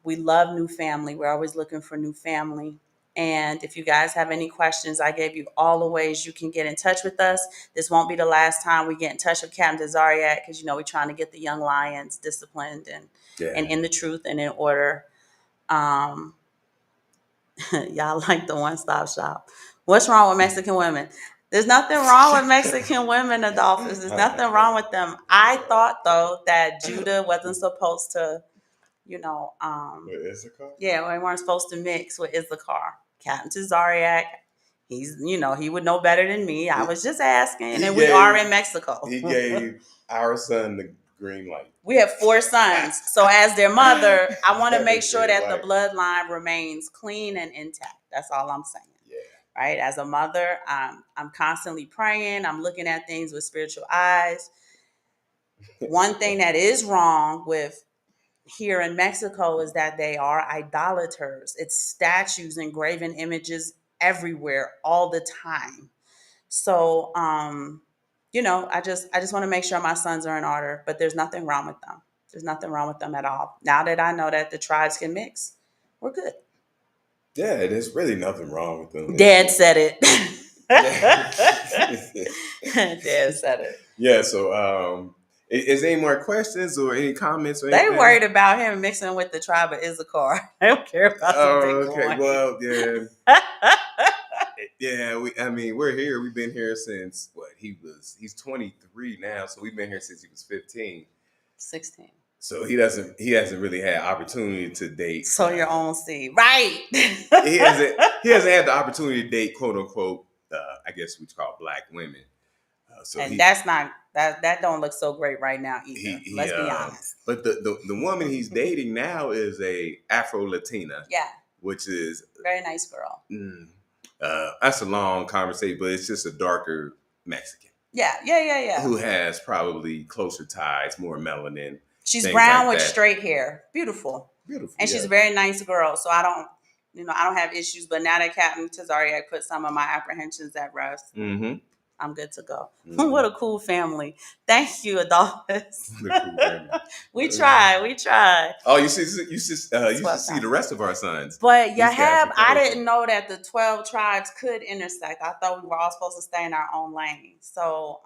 We love new family. We're always looking for new family. And if you guys have any questions, I gave you all the ways you can get in touch with us. This won't be the last time we get in touch with Capt Tazaryach because, we're trying to get the young lions disciplined and in the truth and in order. Y'all like the one-stop shop. What's wrong with Mexican women? There's nothing wrong with Mexican women, Adolphus. There's nothing wrong with them. I thought, though, that Judah wasn't supposed to, with Issachar? Yeah, we weren't supposed to mix with Issachar. Capt Tazaryach, he's, he would know better than me. I was just asking, and we are in Mexico. He gave our son the green light. We have 4 sons. So as their mother, I want to make sure that the bloodline remains clean and intact. That's all I'm saying. Yeah. Right? As a mother, I'm constantly praying. I'm looking at things with spiritual eyes. One thing that is wrong with here in Mexico is that they are idolaters. It's statues and graven images everywhere all the time. So, I just want to make sure my sons are in order, but there's nothing wrong with them. There's nothing wrong with them at all. Now that I know that the tribes can mix, we're good. Yeah, there's really nothing wrong with them. Dad said it. Yeah. Dad said it. Yeah. So, is there any more questions or any comments or They anything? worried about him mixing with the tribe of Issachar. They don't care about Oh, the okay. Bitcoin. Well, yeah. Yeah, we're here. We've been here since what? He's 23 now, so we've been here since he was 15. 16. So he hasn't really had opportunity to date. Sow your own seed. Right. He hasn't had the opportunity to date, quote unquote, I guess we call black women. So and that's not that don't look so great right now either. Let's be honest. But the woman he's dating now is a Afro Latina. Yeah. Which is very nice girl. That's a long conversation, but it's just a darker Mexican. Yeah. Who has probably closer ties, more melanin. She's brown like with that. straight hair. Beautiful. And she's a very nice girl. So I don't have issues. But now that Captain Tazaryach put some of my apprehensions at rest, I'm good to go. What a cool family. Thank you, Adolphus. We try. Oh, you should see the rest of our sons. But I didn't know that the 12 tribes could intersect. I thought we were all supposed to stay in our own lane. So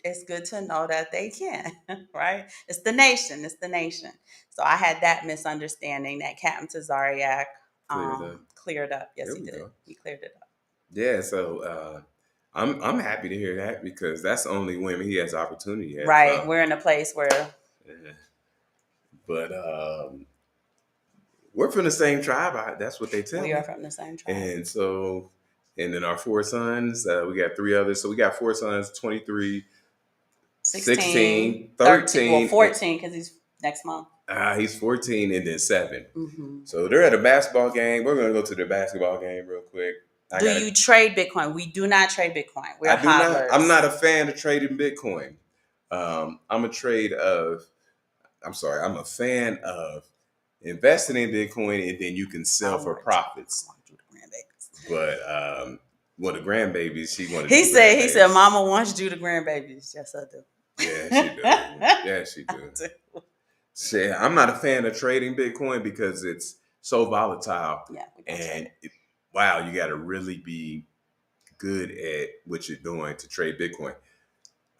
it's good to know that they can, right? It's the nation. So I had that misunderstanding that Captain Tazaryach cleared up. Yes, he did. He cleared it up. Yeah, so I'm happy to hear that because that's the only women he has opportunity at. Right, we're in a place where. Yeah. But we're from the same tribe. That's what they tell me. We are from the same tribe. And then our 4 sons, we got 3 others. So we got 4 sons, 23, 16, 13. Well, 14 because he's next month. He's 14 and then 7. Mm-hmm. So they're at a basketball game. We're going to go to their basketball game real quick. Do you trade Bitcoin? We do not trade Bitcoin. We're hodlers. I'm not a fan of trading Bitcoin. I'm a fan of investing in Bitcoin and then you can sell for profits. But the grandbabies, he said, Mama wants you to grandbabies. Yes, I do. Yeah, she do. Yeah, I'm not a fan of trading Bitcoin because it's so volatile. Yeah, and you got to really be good at what you're doing to trade Bitcoin.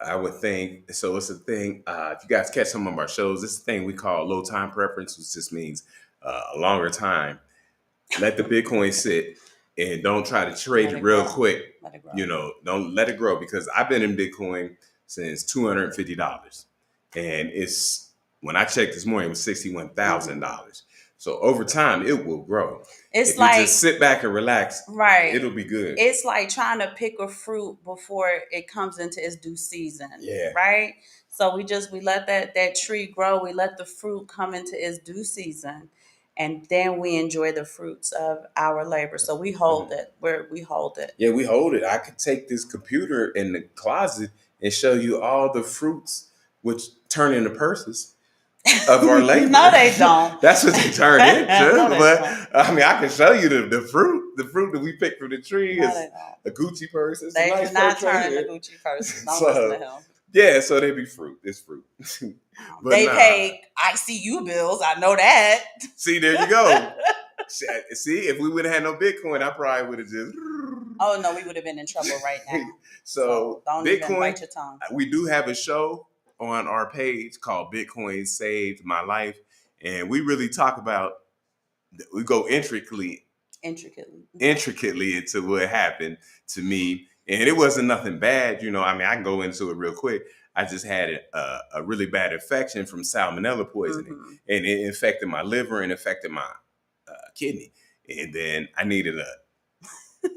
I would think so. It's a thing. If you guys catch some of our shows, it's a thing we call low time preference, which just means a longer time. Let the Bitcoin sit and don't try to trade it real quick. Don't let it grow because I've been in Bitcoin since $250, and it's when I checked this morning, it was $61,000. So over time, it will grow. It's if you just sit back and relax, right? It'll be good. It's like trying to pick a fruit before it comes into its due season. Yeah. Right. So we let that tree grow. We let the fruit come into its due season, and then we enjoy the fruits of our labor. So we hold it. We hold it. Yeah, we hold it. I could take this computer in the closet and show you all the fruits, which turn into purses. Of our labor. No, they don't. That's what they turn into. I can show you the fruit. The fruit that we picked from the tree is a Gucci purse. It's they a nice do not turn into Gucci purses. Don't listen to him. Yeah, so they be fruit. It's fruit. They pay ICU bills. I know that. See, there you go. See, if we would have had no Bitcoin, I probably would have just. Oh no, we would have been in trouble right now. So don't Bitcoin, even bite your tongue. We do have a show on our page called Bitcoin Saved My Life. And we really talk about, we go intricately into what happened to me. And it wasn't nothing bad. I can go into it real quick. I just had a really bad infection from salmonella poisoning. Mm-hmm. And it infected my liver and affected my kidney. And then I needed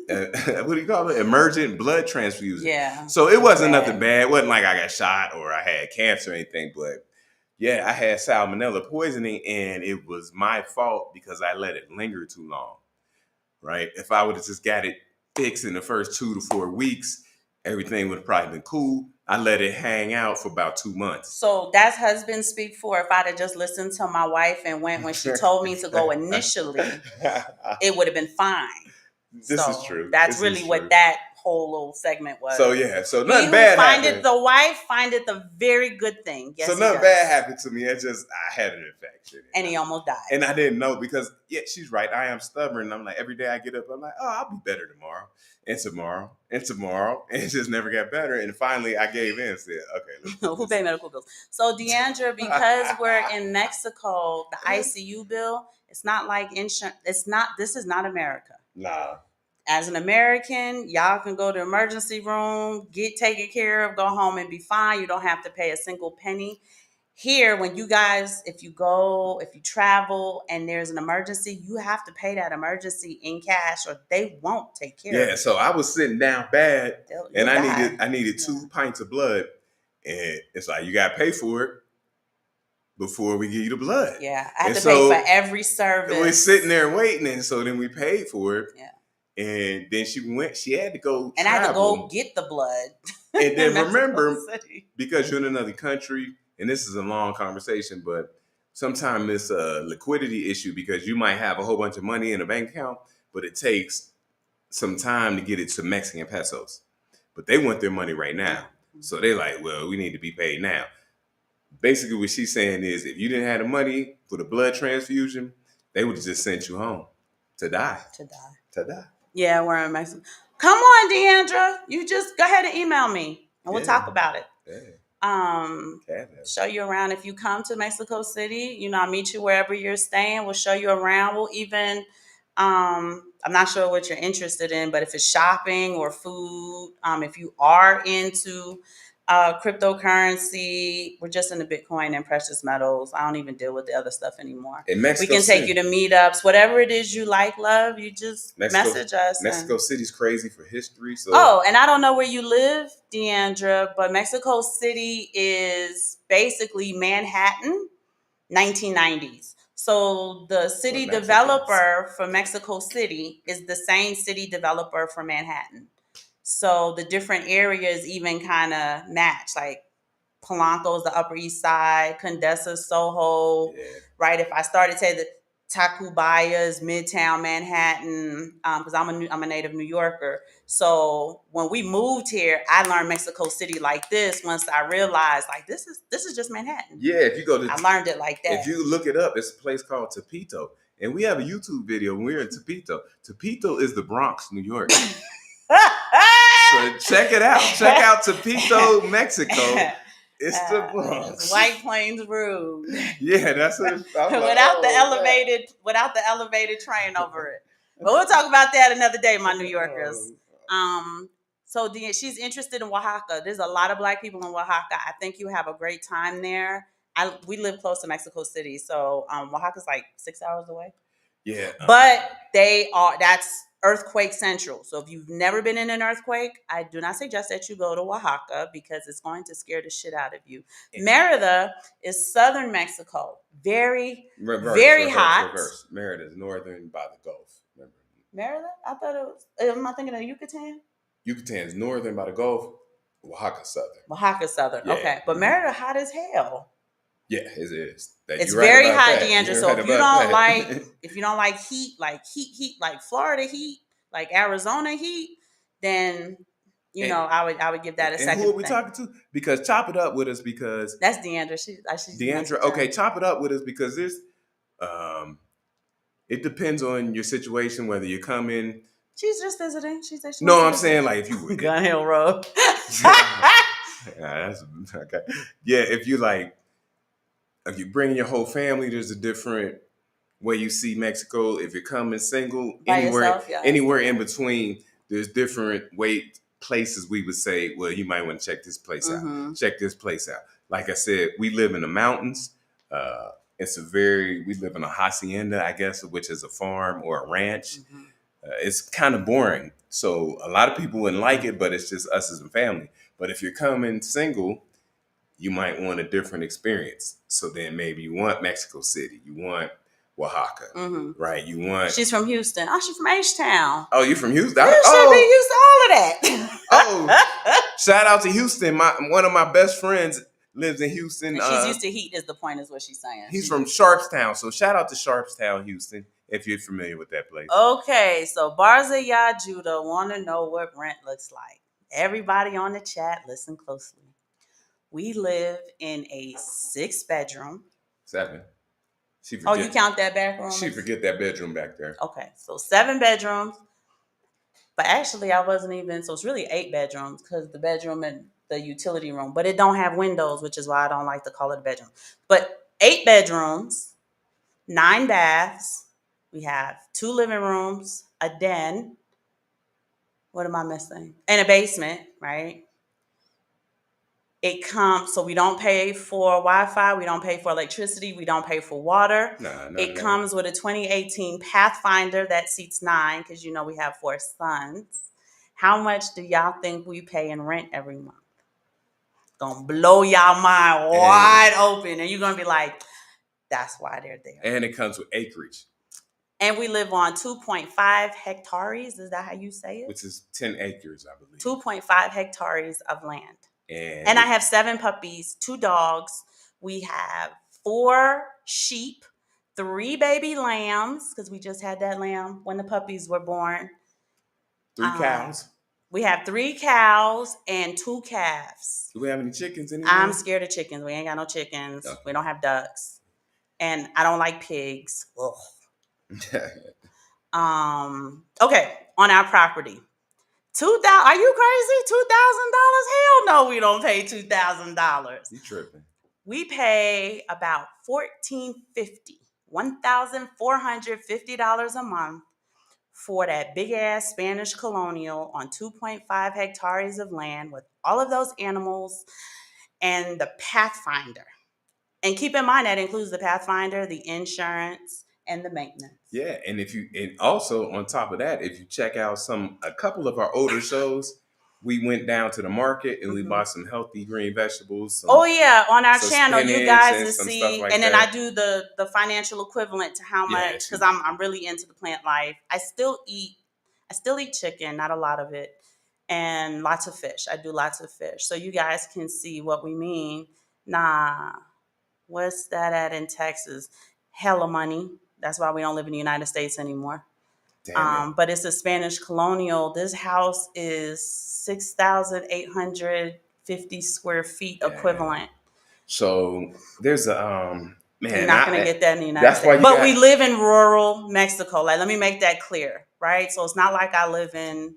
what do you call it? Emergent blood transfusion. Yeah. So it wasn't nothing bad. It wasn't like I got shot or I had cancer or anything. But yeah, I had salmonella poisoning and it was my fault because I let it linger too long. Right? If I would have just got it fixed in the first 2 to 4 weeks, everything would have probably been cool. I let it hang out for about 2 months. So that's husband speak for. If I'd have just listened to my wife and went when she told me to go initially, it would have been fine. This is true. That's really what that whole little segment was. So yeah, so He nothing who bad findeth happened. the wife findeth a very good thing. Yes, So he nothing does. bad happened to me. It's just I had an infection, And he almost died. and I didn't know because she's right. I am stubborn. I'm like every day I get up, I'm like, oh, I'll be better tomorrow, and tomorrow, and tomorrow, and it just never got better. And finally, I gave in and said, okay, let's do Who this. pay medical bills? So Deandra, because we're in Mexico, the ICU bill, it's not like insurance. This is not America. Nah. As an American, y'all can go to emergency room, get taken care of, go home and be fine. You don't have to pay a single penny. Here, when you guys, if you travel and there's an emergency, you have to pay that emergency in cash or they won't take care of Yeah, it. so I was sitting down bad, and You'll I needed die. 2 pints of blood, and it's like you got to pay for it before we give you the blood. Yeah, I have And to so pay for every service. we're sitting there waiting, and so then we paid for it. Yeah. And then she had to go and travel. I had to go get the blood. And then in remember, Mexico City. because you're in another country, and this is a long conversation, but sometimes it's a liquidity issue because you might have a whole bunch of money in a bank account, but it takes some time to get it to Mexican pesos. But they want their money right now. So they're like, well, we need to be paid now. Basically, what she's saying is if you didn't have the money for the blood transfusion, they would have just sent you home to die. To die. Yeah, we're in Mexico. Come on, Deandra. You just go ahead and email me and we'll talk about it. Yeah. Show you around. If you come to Mexico City, I'll meet you wherever you're staying. We'll show you around. We'll even, I'm not sure what you're interested in, but if it's shopping or food, if you are into cryptocurrency, we're just into Bitcoin and precious metals. I don't even deal with the other stuff anymore. In Mexico we can City, take you to meetups, whatever it is you like, love. You just message us. Mexico City's crazy for history. So and I don't know where you live, Deandra, but Mexico City is basically Manhattan, 1990s. So the city developer for Mexico City is the same city developer for Manhattan. So the different areas even kind of match, like Polanco's the Upper East Side, Condesa, Soho, right? If I started saying that Tacubaya is Midtown Manhattan, because I'm a native New Yorker. So when we moved here, I learned Mexico City like this. Once I realized, like this is just Manhattan. Yeah, if you go to, I learned it like that. If you look it up, it's a place called Tepito, and we have a YouTube video when we're in Tepito. Tepito is the Bronx, New York. So check it out. Check out Tepito, Mexico. It's the Bronx. White Plains Rude. Yeah, that's it. Without the elevated train over it. But we'll talk about that another day, my New Yorkers. So she's interested in Oaxaca. There's a lot of Black people in Oaxaca. I think you have a great time there. We live close to Mexico City, so Oaxaca's like 6 hours away. Yeah. But that's earthquake central. So if you've never been in an earthquake, I do not suggest that you go to Oaxaca because it's going to scare the shit out of you. Merida is southern Mexico. Very hot. Reverse. Merida is northern by the Gulf. Remember? Merida? I thought it was, am I thinking of Yucatan? Yucatan is northern by the Gulf. Oaxaca southern. Yeah. Okay. But Merida hot as hell. Yeah, it is. It's very hot, Deandra. So if you don't like heat, like Florida heat, like Arizona heat, then I would give that a second. And who are we talking to? Because chop it up with us because that's Deandra. She's Deandra. Okay, chop it up with us because this, it depends on your situation whether you come in. She's just visiting. I'm saying like if you were Gun Hill Road. That's okay. Yeah, if you bring your whole family, there's a different way you see Mexico. If you're coming single, anywhere in between, there's different places we would say, well, you might want to check this place out. Check this place out. Like I said, we live in the mountains. We live in a hacienda, I guess, which is a farm or a ranch. It's kind of boring. So a lot of people wouldn't like it, but it's just us as a family. But if you're coming single, you might want a different experience. So then maybe you want Mexico City. You want Oaxaca, right? You want... She's from Houston. Oh, she's from H-Town. Oh, you from Houston? You should be used to all of that. Shout out to Houston. One of my best friends lives in Houston. And she's used to heat is the point, is what she's saying. He's from Sharpstown. So shout out to Sharpstown, Houston, if you're familiar with that place. Okay, so Barzayah Judah want to know what rent looks like. Everybody on the chat, listen closely. We live in a 6-bedroom. 7. Oh, you count that back room? She forget that bedroom back there. Okay, so 7 bedrooms. But actually, I wasn't even, so it's really 8 bedrooms because the bedroom and the utility room, but it don't have windows, which is why I don't like to call it a bedroom. But 8 bedrooms, 9 baths. We have 2 living rooms, a den. What am I missing? And a basement, right? It comes, so we don't pay for Wi-Fi, we don't pay for electricity, we don't pay for water. It comes with a 2018 Pathfinder that seats 9, because you know we have 4 sons. How much do y'all think we pay in rent every month? Gonna blow y'all mind wide open, and you're gonna be like, that's why they're there. And it comes with acreage. And we live on 2.5 hectares. Is that how you say it? Which is 10 acres, I believe. 2.5 hectares of land. And I have 7 puppies, 2 dogs. We have 4 sheep, 3 baby lambs, because we just had that lamb when the puppies were born. 3 cows. We have 3 cows and 2 calves. Do we have any chickens anymore? I'm scared of chickens. We ain't got no chickens. Okay. We don't have ducks. And I don't like pigs. Ugh. Okay, on our property. Are you crazy? $2,000? Hell no, we don't pay $2,000. You tripping. We pay about $1,450 a month for that big ass Spanish colonial on 2.5 hectares of land with all of those animals and the Pathfinder. And keep in mind that includes the Pathfinder, the insurance, and the maintenance. Yeah, and and also on top of that, if you check out a couple of our older shows, we went down to the market and we bought some healthy green vegetables. On our channel, you guys will see, like and then that. I do the financial equivalent to how much, because I'm really into the plant life. I still eat chicken, not a lot of it, and lots of fish. I do lots of fish, so you guys can see what we mean. What's that at in Texas? Hella money. That's why we don't live in the United States anymore. But it's a Spanish colonial. This house is 6,850 square feet equivalent. So there's a man. You're not going to get that in the United States. But we live in rural Mexico. Like, let me make that clear, right? So it's not like I live in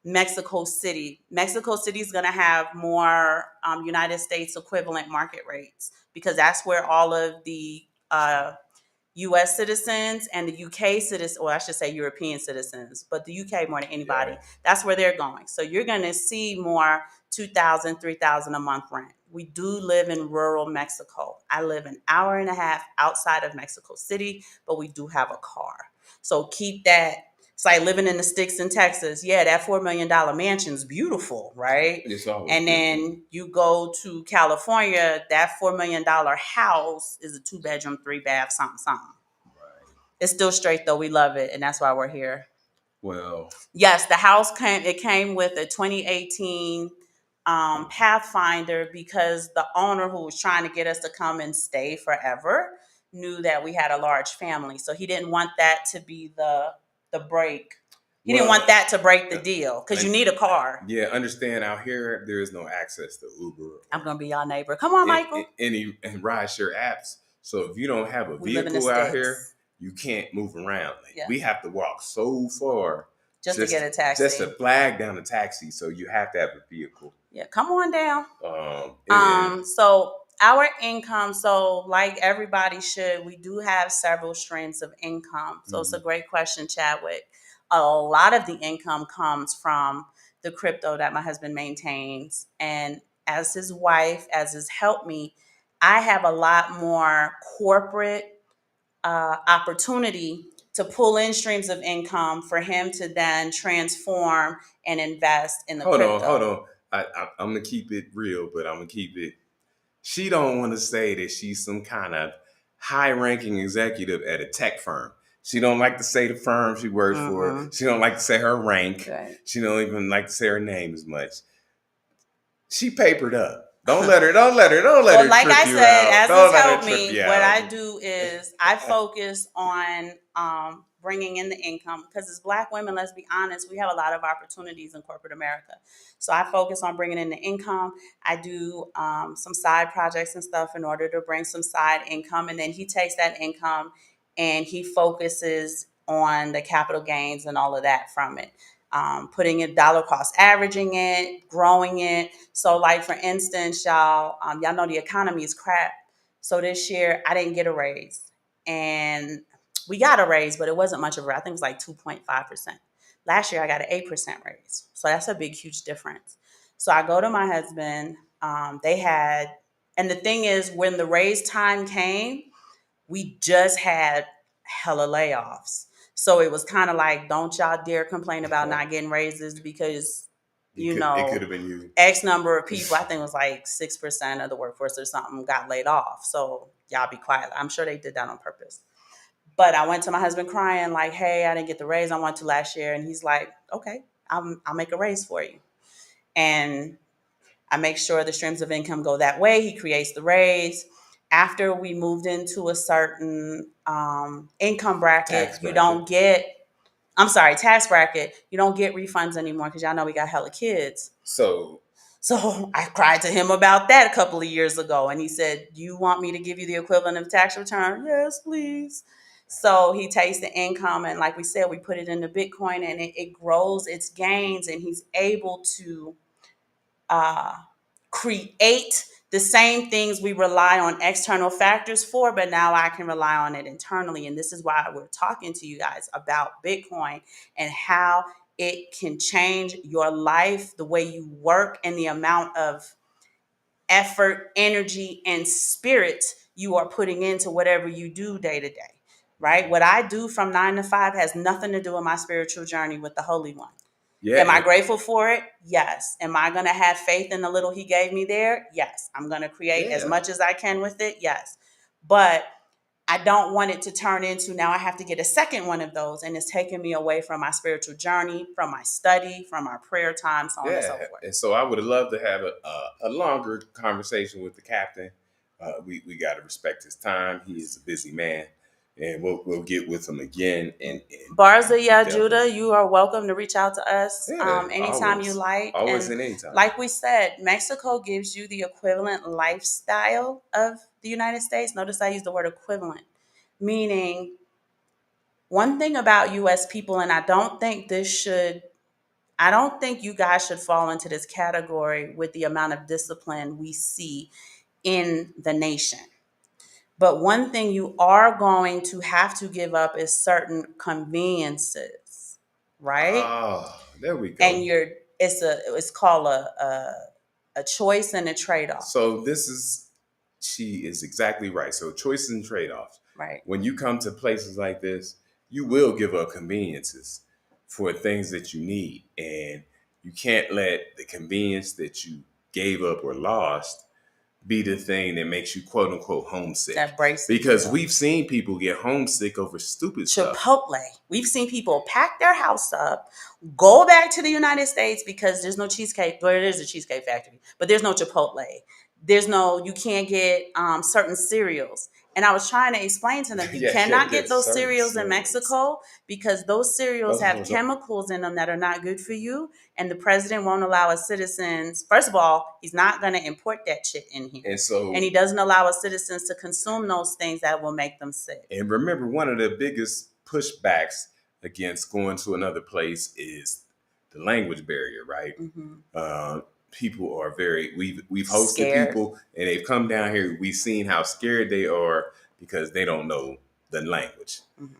Mexico City. Mexico City is going to have more United States equivalent market rates, because that's where all of the U.S. citizens and the UK citizens, or I should say European citizens, but the UK more than anybody, that's where they're going. So you're going to see more $2,000, $3,000 a month rent. We do live in rural Mexico. I live an hour and a half outside of Mexico City, but we do have a car. So keep that. It's like living in the sticks in Texas. Yeah, that $4 million mansion's beautiful, right? It's always and beautiful. Then you go to California, that $4 million house is a 2-bedroom, 3-bath, something. Right. It's still straight though. We love it, and that's why we're here. Well, yes, the house came with a 2018 Pathfinder, because the owner, who was trying to get us to come and stay forever, knew that we had a large family, so he didn't want that to be the break. He didn't want that to break the deal, because you need a car. Yeah, understand, out here there is no access to Uber. I'm gonna be y'all neighbor. Come on, Michael. Any rideshare apps. So if you don't have a vehicle out here, you can't move around. We have to walk so far just to get a taxi. Just to flag down a taxi. So you have to have a vehicle. Yeah, come on down. So our income, so like everybody should, we do have several streams of income. So it's a great question, Chadwick. A lot of the income comes from the crypto that my husband maintains. And as his wife, as his help me, I have a lot more corporate opportunity to pull in streams of income for him to then transform and invest in the crypto. Hold on. I'm going to keep it real, but I'm going to keep it. She don't want to say that she's some kind of high-ranking executive at a tech firm. She don't like to say the firm she works for. She don't like to say her rank. Right. She don't even like to say her name as much. She papered up. Don't let her Well, like trip I you said, out. as Don't it's let her helped trip me, you what out. I do is I focus on bringing in the income, because as Black women, let's be honest, we have a lot of opportunities in corporate America. So I focus on bringing in the income. I do some side projects and stuff in order to bring some side income, and then he takes that income and he focuses on the capital gains and all of that from it. Putting it dollar cost averaging it, growing it. So, like for instance, y'all know the economy is crap. So this year I didn't get a raise, and we got a raise, but it wasn't much of a raise. I think it was like 2.5%. Last year I got an 8% raise, so that's a big, huge difference. So I go to my husband. They had, and the thing is, when the raise time came, we just had hella layoffs. So it was kind of like, don't y'all dare complain about not getting raises, because, It could have been you. X number of people, I think it was like 6% of the workforce or something, got laid off. So y'all be quiet. I'm sure they did that on purpose. But I went to my husband crying, like, hey, I didn't get the raise I wanted to last year. And he's like, okay, I'll make a raise for you. And I make sure the streams of income go that way. He creates the raise. After we moved into a certain income bracket, Tax you bracket. don't get, I'm sorry, tax bracket, you don't get refunds anymore, because y'all know we got hella kids. So So I cried to him about that a couple of years ago. And he said, you want me to give you the equivalent of tax return? Yes, please. So he takes the income, and like we said, we put it into Bitcoin, and it grows its gains, and he's able to uh, create the same things we rely on external factors for, but now I can rely on it internally. And this is why we're talking to you guys about Bitcoin and how it can change your life, the way you work, and the amount of effort, energy, and spirit you are putting into whatever you do day to day. Right? What I do from 9 to 5 has nothing to do with my spiritual journey with the Holy One. yeah, Am I grateful for it? Yes. Am I going to have faith in the little he gave me there? Yes. I'm going to create as Yeah. much as I can with it? Yes. But I don't want it to turn into, now I have to get a second one of those, and it's taking me away from my spiritual journey, from my study, from our prayer time, so on and so Yeah, forth. and so I would have loved to have a longer conversation with the captain. We got to respect his time. He is a busy man, and we'll get with him again. And Barza delve Judah, you are welcome to reach out to us Yeah, anytime always. you like. Always And and anytime. like we said, Mexico gives you the equivalent lifestyle of the United States. Notice I use the word equivalent, meaning one thing about US people, and I don't think you guys should fall into this category with the amount of discipline we see in the nation. But one thing you are going to have to give up is certain conveniences, right? Oh, there we go. And it's called a choice and a trade-off. So she is exactly right. So choices and trade-offs. Right. When you come to places like this, you will give up conveniences for things that you need. And you can't let the convenience that you gave up or lost be the thing that makes you quote unquote homesick. That breaks because we've seen people get homesick over stupid stuff. Chipotle. We've seen people pack their house up, go back to the United States because there's no cheesecake. Well, there's a cheesecake factory, but there's no Chipotle. You can't get certain cereals. And I was trying to explain to them, you cannot get those cereals in Mexico because those cereals have chemicals in them that are not good for you. And the president won't allow us citizens. First of all, he's not going to import that shit in here. And he doesn't allow us citizens to consume those things that will make them sick. And remember, one of the biggest pushbacks against going to another place is the language barrier, right? Mm-hmm. People are we've hosted scared. People and they've come down here. We've seen how scared they are because they don't know the language. Mm-hmm.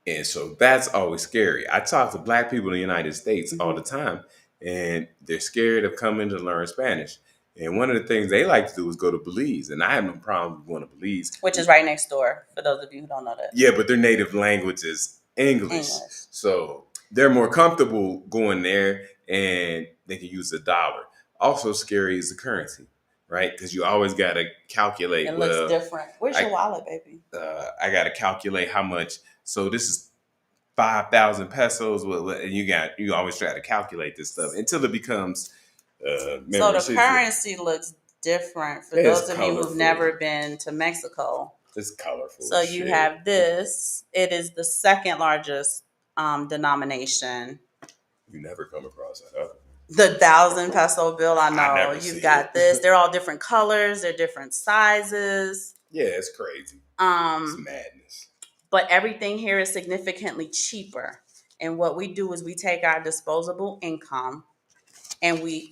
And so that's always scary. I talk to Black people in the United States all the time, and they're scared of coming to learn Spanish. And one of the things they like to do is go to Belize. And I have no problem going to Belize. Which is right next door, for those of you who don't know that. Yeah, but their native language is English. So they're more comfortable going there, and they can use the dollar. Also scary is the currency, right? Because you always got to calculate. It looks different. Where's your wallet, baby? I got to calculate how much. So this is 5,000 pesos. And you always try to calculate this stuff until it becomes So the she's currency looks different for it's those of you who've colorful. never been to Mexico. It's colorful. So as you shit. have this. It is the second largest denomination. You never come across that. Huh? The 1,000 peso bill, I know. never You've see got it. this. They're all different colors. They're different sizes. Yeah, it's crazy. It's madness. But everything here is significantly cheaper. And what we do is we take our disposable income and we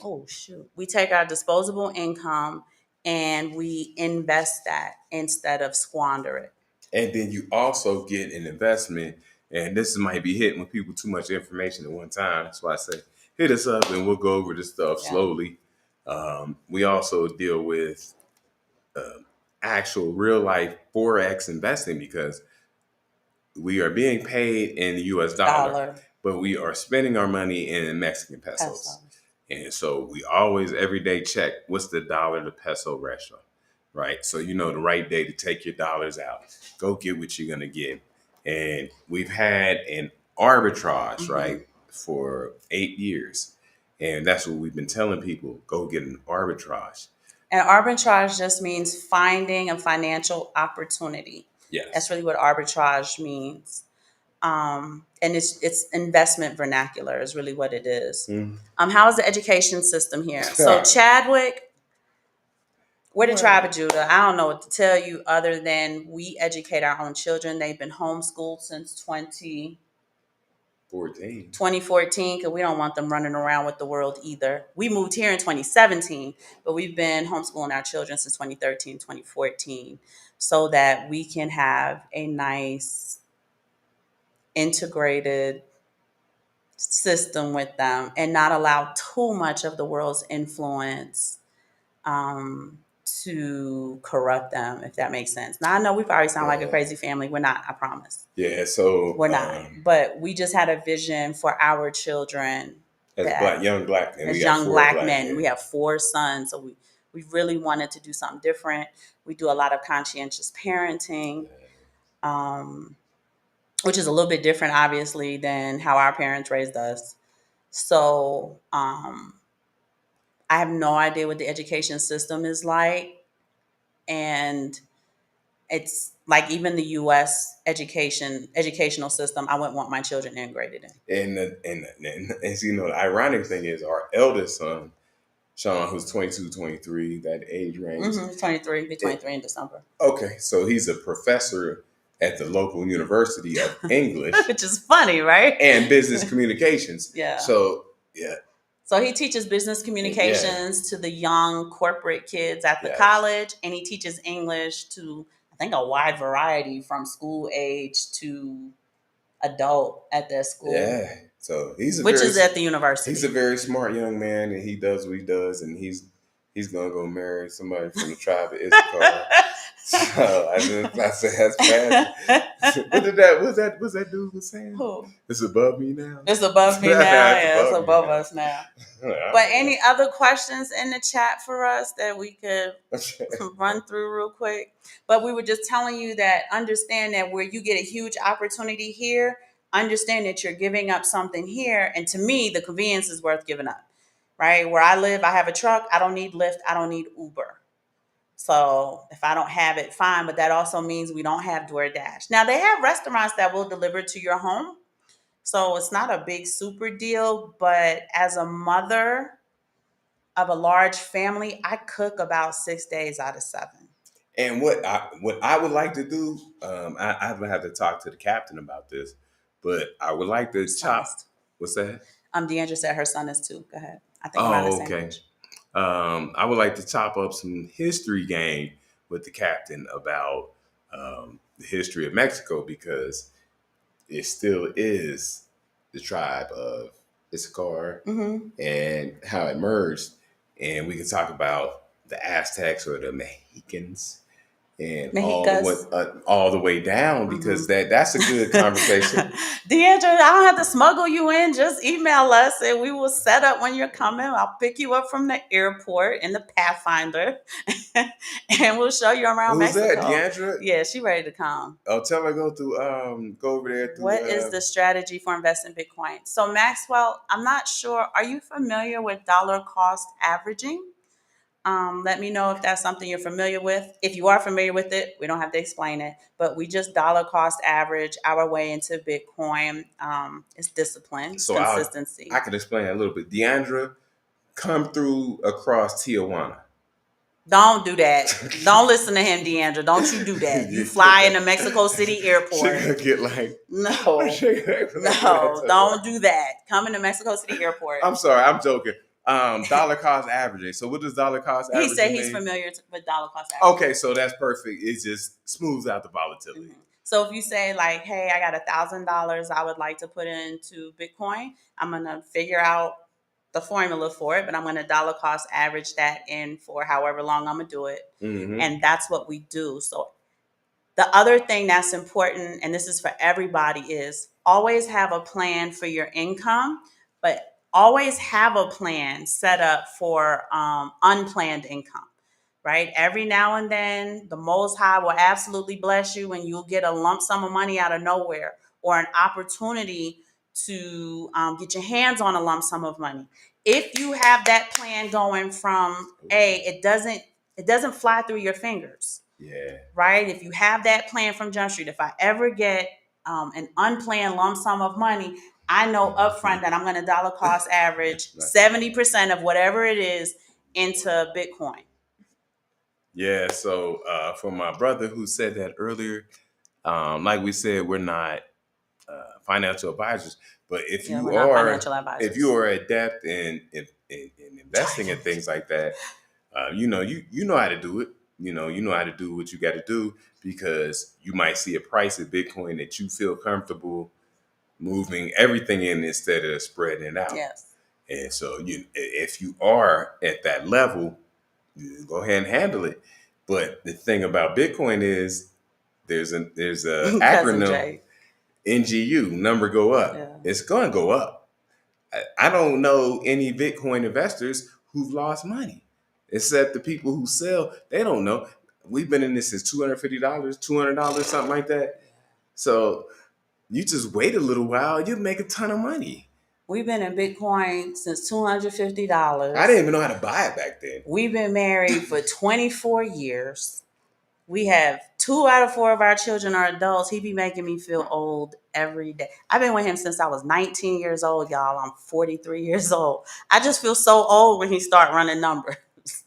take our disposable income and we invest that instead of squander it. And then you also get an investment, and this might be hitting with people too much information at one time. That's why I say hit us up and we'll go over this stuff slowly. We also deal with actual real life Forex investing because we are being paid in the US dollar, but we are spending our money in Mexican pesos. And so we always every day check what's the dollar to peso ratio, right? So you know the right day to take your dollars out. Go get what you're gonna get. And we've had an arbitrage, right, for 8 years. And that's what we've been telling people, go get an arbitrage. And arbitrage just means finding a financial opportunity. Yes. That's really what arbitrage means. And it's investment vernacular is really what it is. How is the education system here? So Chadwick, we're the tribe of Judah. I don't know what to tell you other than we educate our own children. They've been homeschooled since 2014 because we don't want them running around with the world either. We moved here in 2017, but we've been homeschooling our children since 2013, 2014 so that we can have a nice integrated system with them and not allow too much of the world's influence to corrupt them, if that makes sense. Now, I know we probably sound like a crazy family. We're not, I promise. Yeah, so we're not. But we just had a vision for our children as young black men. We have 4 sons, so we really wanted to do something different. We do a lot of conscientious parenting. Which is a little bit different, obviously, than how our parents raised us. So I have no idea what the education system is like. And it's like even the U.S. educational system, I wouldn't want my children integrated in. And you know, the ironic thing is our eldest son, Sean, who's 22, 23, that age range. 23, be 23 in December. Okay, so he's a professor at the local university of English. Which is funny, right? And business communications. Yeah. So, yeah. So he teaches business communications to the young corporate kids at the college, and he teaches English to, I think, a wide variety from school age to adult at their school. Yeah. So is at the university. He's a very smart young man, and he does what he does, and he's gonna go marry somebody from the tribe of Issachar. So I said that's bad. What's that dude was saying? Who? It's above me now. It's above me now. Yeah, it's above us now. But any other questions in the chat for us that we could run through real quick? But we were just telling you that understand that where you get a huge opportunity here, understand that you're giving up something here. And to me, the convenience is worth giving up, right? Where I live, I have a truck. I don't need Lyft. I don't need Uber. So if I don't have it, fine. But that also means we don't have DoorDash. Now, they have restaurants that will deliver to your home. So it's not a big super deal. But as a mother of a large family, I cook about 6 days out of 7. And what I would like to do, I would have to talk to the captain about this, but I would like to chop. What's that? Deandra said her son is 2. Go ahead. I think around the same age. I would like to chop up some history game with the captain about the history of Mexico because it still is the tribe of Issachar and how it merged. And we can talk about the Aztecs or the Mexicans and Mexicas. all the way down, because that's a good conversation. Deandra, I don't have to smuggle you in. Just email us and we will set up when you're coming. I'll pick you up from the airport in the Pathfinder and we'll show you around Who's that, Mexico. Deandra? Yeah, she ready to come. Oh, tell her go over there through. What is the strategy for investing Bitcoin? So Maxwell, I'm not sure. Are you familiar with dollar cost averaging? Let me know if that's something you're familiar with. If you are familiar with it, we don't have to explain it, but we just dollar cost average our way into Bitcoin. It's discipline, it's So consistency. I can explain that a little bit. Deandra, come through across Tijuana. Don't do that. Don't listen to him, Deandra. Don't you do that. You fly into Mexico City Airport. She gonna get like No, don't do that. Come into Mexico City Airport. I'm sorry, I'm joking. Dollar cost averaging. So what does dollar cost averaging He said he's mean? familiar with dollar cost averaging. Okay, so that's perfect. It just smooths out the volatility. So if you say like, hey, I got $1,000 I would like to put into Bitcoin, I'm gonna figure out the formula for it, but I'm gonna dollar cost average that in for however long I'm gonna do it. And that's what we do. So the other thing that's important, and this is for everybody, is always have a plan for your income, but always have a plan set up for unplanned income. Right? Every now and then, the Most High will absolutely bless you and you'll get a lump sum of money out of nowhere or an opportunity to get your hands on a lump sum of money. If you have that plan going from it doesn't fly through your fingers. Yeah. Right? If you have that plan from Jump Street, if I ever get an unplanned lump sum of money, I know upfront that I'm going to dollar cost average 70% of whatever it is into Bitcoin. Yeah, so for my brother who said that earlier, like we said, we're not financial advisors, but if you are adept in investing in things like that, you know how to do it. You know how to do what you got to do, because you might see a price of Bitcoin that you feel comfortable moving everything in instead of spreading it out. Yes. And so if you are at that level, you go ahead and handle it. But the thing about Bitcoin is there's a acronym, NGU, number go up. Yeah. It's going to go up. I don't know any Bitcoin investors who've lost money, except the people who sell. They don't know. We've been in this since $250, $200, something like that. So you just wait a little while, you'll make a ton of money. We've been in Bitcoin since $250. I didn't even know how to buy it back then. We've been married for 24 years. We have 2 out of 4 of our children are adults. He be making me feel old every day. I've been with him since I was 19 years old, y'all. I'm 43 years old. I just feel so old when he start running numbers.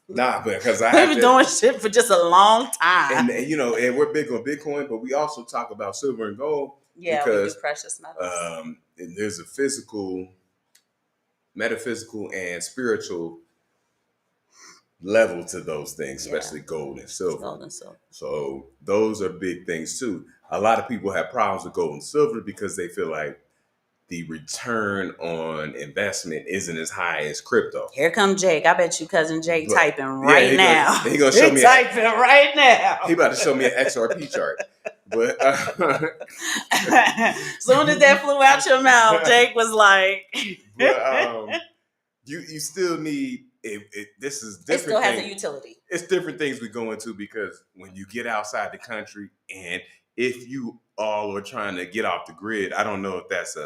Nah, because we've been doing shit for just a long time. And and we're big on Bitcoin, but we also talk about silver and gold. Yeah, because we do precious metals. There's a physical, metaphysical, and spiritual level to those things, especially gold and silver. So those are big things too. A lot of people have problems with gold and silver because they feel like the return on investment isn't as high as crypto. Here comes Jake. I bet you cousin Jake typing right now. He gonna show me typing right now. He about to show me an XRP chart. But soon as that flew out your mouth, Jake was like, but, you still need this is different. It still has a utility. It's different things we go into, because when you get outside the country, and if you all are trying to get off the grid, I don't know if that's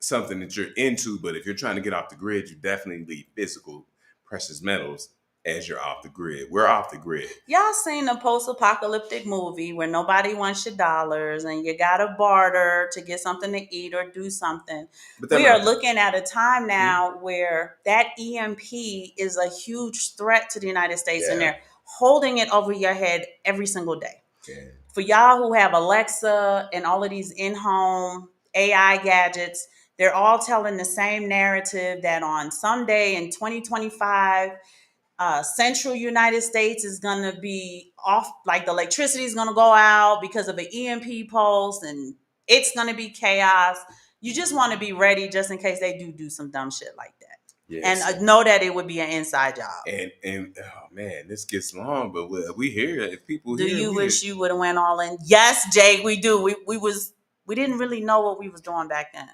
something that you're into, but if you're trying to get off the grid, you definitely need physical precious metals as you're off the grid. We're off the grid. Y'all seen the post-apocalyptic movie where nobody wants your dollars and you gotta barter to get something to eat or do something? We are looking at a time now where that EMP is a huge threat to the United States, and they're holding it over your head every single day. Yeah. For y'all who have Alexa and all of these in-home AI gadgets, they're all telling the same narrative that on someday in 2025, central United States is going to be off, like the electricity is going to go out because of an EMP pulse, and it's going to be chaos. You just want to be ready just in case they do some dumb shit like that. And Yes. know that it would be an inside job. And oh man, this gets long, but we hear it. If people Do hear, you wish you would have went all in? Yes, Jake, we do. We didn't really know what we was doing back then.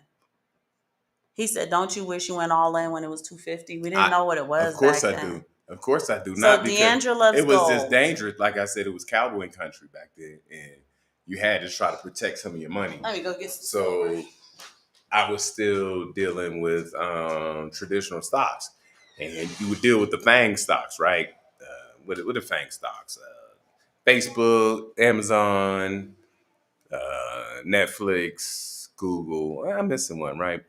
He said, "Don't you wish you went all in when it was 250?" We didn't know what it was Of course back I then. do. Of course I do. So Not because Deandra loves it was gold. just dangerous. Like I said, it was cowboy country back then, and you had to try to protect some of your money. Let me go get some. So I was still dealing with traditional stocks, and you would deal with the FANG stocks, right? What are the FANG stocks? Facebook, Amazon, Netflix, Google. I'm missing one, right?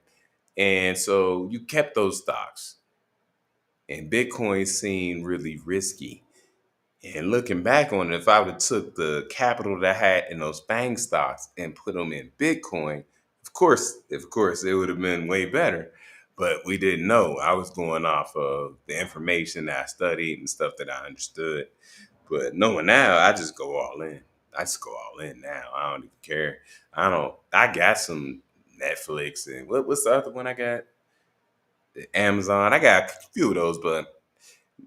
And so you kept those stocks, and Bitcoin seemed really risky. And looking back on it, if I would have took the capital that I had in those FANG stocks and put them in Bitcoin, of course, it would have been way better. But we didn't know. I was going off of the information that I studied and stuff that I understood. But knowing now, I just go all in. I just go all in now. I don't even care. I got some Netflix and what's the other one I got? Amazon. I got a few of those, but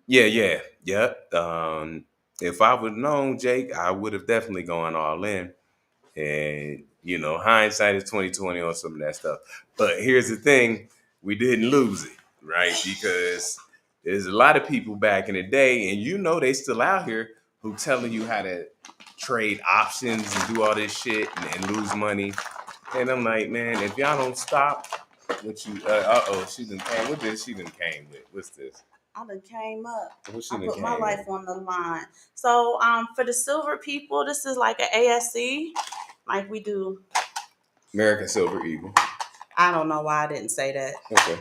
yep. If I would have known Jake, I would have definitely gone all in. And hindsight is 2020 on some of that stuff. But here's the thing: we didn't lose it, right? Because there's a lot of people back in the day, and they still out here who telling you how to trade options and do all this shit and lose money. And I'm like, man, if y'all don't stop, what you? She done came. What did she done came with? What's this? I done came up. What she I done put my came life with? on the line. So for the silver people, this is like an ASC, like we do. American Silver Eagle. I don't know why I didn't say that. Okay.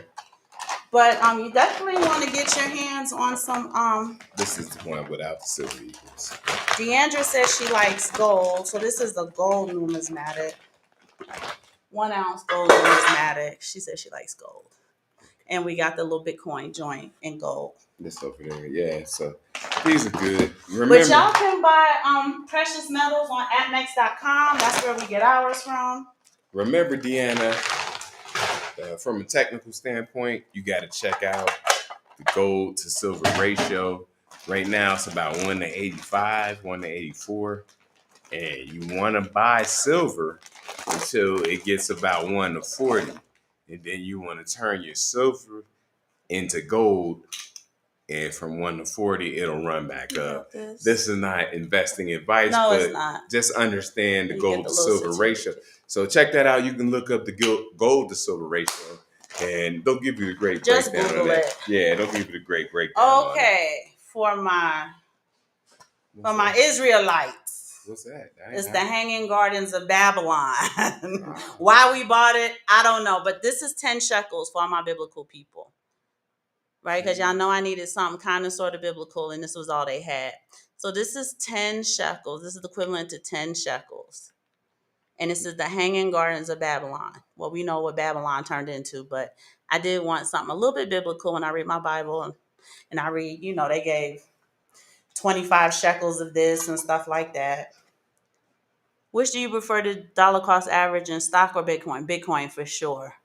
But you definitely want to get your hands on some. This is the one without the silver eagles. Deandra says she likes gold, so this is the gold numismatic. 1 ounce gold numismatic. She says she likes gold. And we got the little Bitcoin joint in gold. This over there, yeah. So these are good. Remember, but y'all can buy precious metals on atmex.com. That's where we get ours from. Remember, Deanna, from a technical standpoint, you got to check out the gold to silver ratio. Right now, it's about 1:85, 1:84. And you want to buy silver until it gets about 1:40. And then you want to turn your silver into gold. And from 1:40, it'll run back up. This is not investing advice, but it's not. Just understand the gold to silver ratio. So check that out. You can look up the gold to silver ratio, and they'll give you a great breakdown Google on that. it. Yeah, they'll give you the great breakdown. Okay, for my Israelites. What's that? It's the Hanging Gardens of Babylon. Why we bought it, I don't know. But this is 10 shekels for all my biblical people. Right? Because y'all know I needed something kind of sort of biblical, and this was all they had. So this is 10 shekels. This is the equivalent to 10 shekels. And this is the Hanging Gardens of Babylon. Well, we know what Babylon turned into, but I did want something a little bit biblical when I read my Bible. And I read, they gave 25 shekels of this and stuff like that. Which do you prefer, the dollar cost average in stock or Bitcoin? Bitcoin for sure.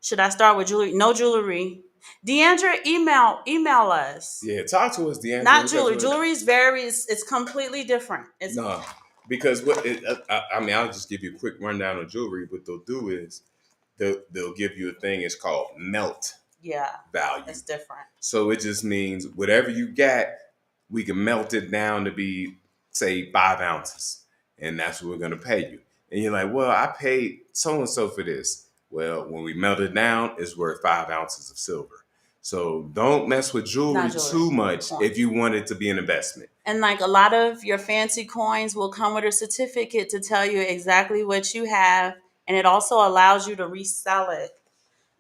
Should I start with jewelry? No jewelry. Deandra, email us. Yeah, talk to us, Deandra. Not jewelry. Jewelry is it's completely different. No, because I'll just give you a quick rundown of jewelry. What they'll do is they'll give you a thing. It's called melt. Value. It's different. So it just means whatever you got, we can melt it down to be, say, 5 ounces, and that's what we're gonna pay you. And you're like, well, I paid so and so for this. Well, when we melt it down, it's worth 5 ounces of silver. So don't mess with jewelry too much if you want it to be an investment. And like a lot of your fancy coins will come with a certificate to tell you exactly what you have. And it also allows you to resell it.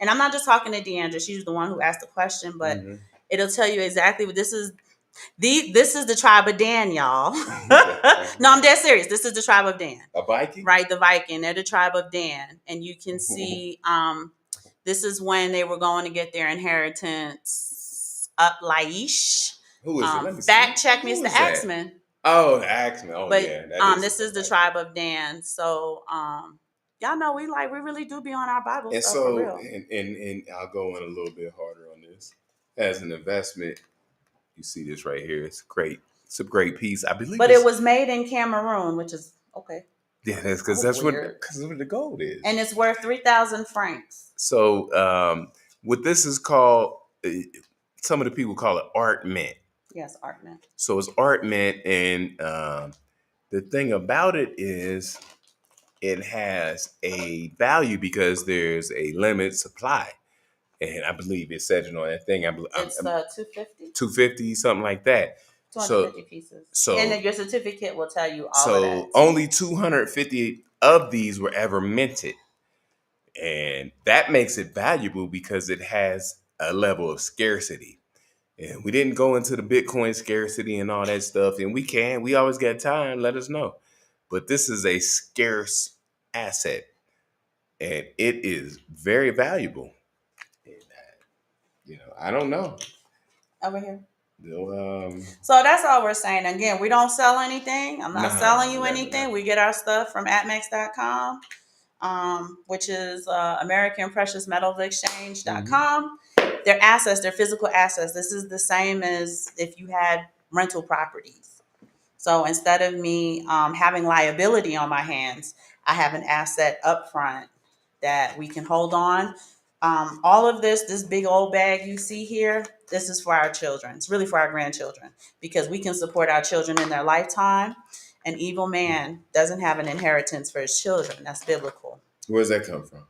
And I'm not just talking to Deandra. She's the one who asked the question, but it'll tell you exactly what this is. This is the tribe of Dan, y'all. No, I'm dead serious. This is the tribe of Dan. A Viking? Right, the Viking. They're the tribe of Dan. And you can see this is when they were going to get their inheritance up Laish. Who is it? Let me fact check Mr. Axman. Oh, the Axman. Oh, but, yeah. This is the tribe of Dan. So y'all know we really do be on our Bible and stuff so, for real. And I'll go in a little bit harder on this. as an investment. You see this right here. It's great. It's a great piece. I believe. But it was made in Cameroon, which is okay. Yeah, that's because That's that's what weird. the gold is. And it's worth 3,000 francs. So what this is called, some of the people call it art mint. Yes, art mint. So it's art mint, and the thing about it is it has a value because there's a limited supply. And I believe it said it on that thing. It's 250. 250, something like that. 250 pieces. And then your certificate will tell you all of that. Only 250 of these were ever minted. And that makes it valuable because it has a level of scarcity. And we didn't go into the Bitcoin scarcity and all that stuff. And we always got time. Let us know. But this is a scarce asset. And it is very valuable. And, I don't know. Over here. No, So that's all we're saying. Again, we don't sell anything. I'm not selling you never, anything. never. We get our stuff from atmex.com, which is American Precious Metals Exchange.com. Their assets, their physical assets. This is the same as if you had rental properties. So instead of me having liability on my hands, I have an asset up front that we can hold on. All of this big old bag you see here, this is for our children. It's really for our grandchildren because we can support our children in their lifetime. An evil man doesn't have an inheritance for his children. That's biblical. Where does that come from?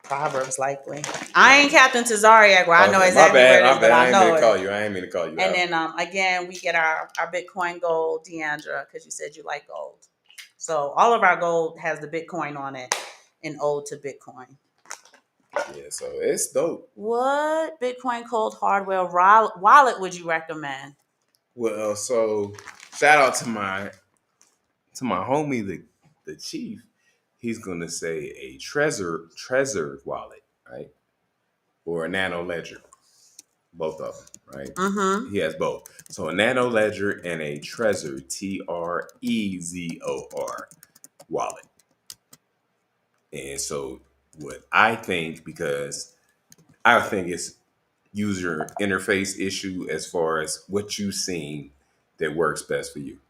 Proverbs, likely. I ain't Captain Tazaryach where I know exactly where it is, but I know it. I ain't mean to call you. And then again, we get our Bitcoin gold, Deandra, because you said you like gold. So all of our gold has the Bitcoin on it and ode to Bitcoin. Yeah, so it's dope. What Bitcoin cold hardware wallet would you recommend? Well, so shout out to my homie, the chief. He's gonna say a Trezor wallet, right? Or a Nano Ledger. Both of them, right? Mm-hmm. He has both. So a Nano Ledger and a Trezor, Trezor wallet. And so what I think, because I think it's user interface issue as far as what you've seen that works best for you.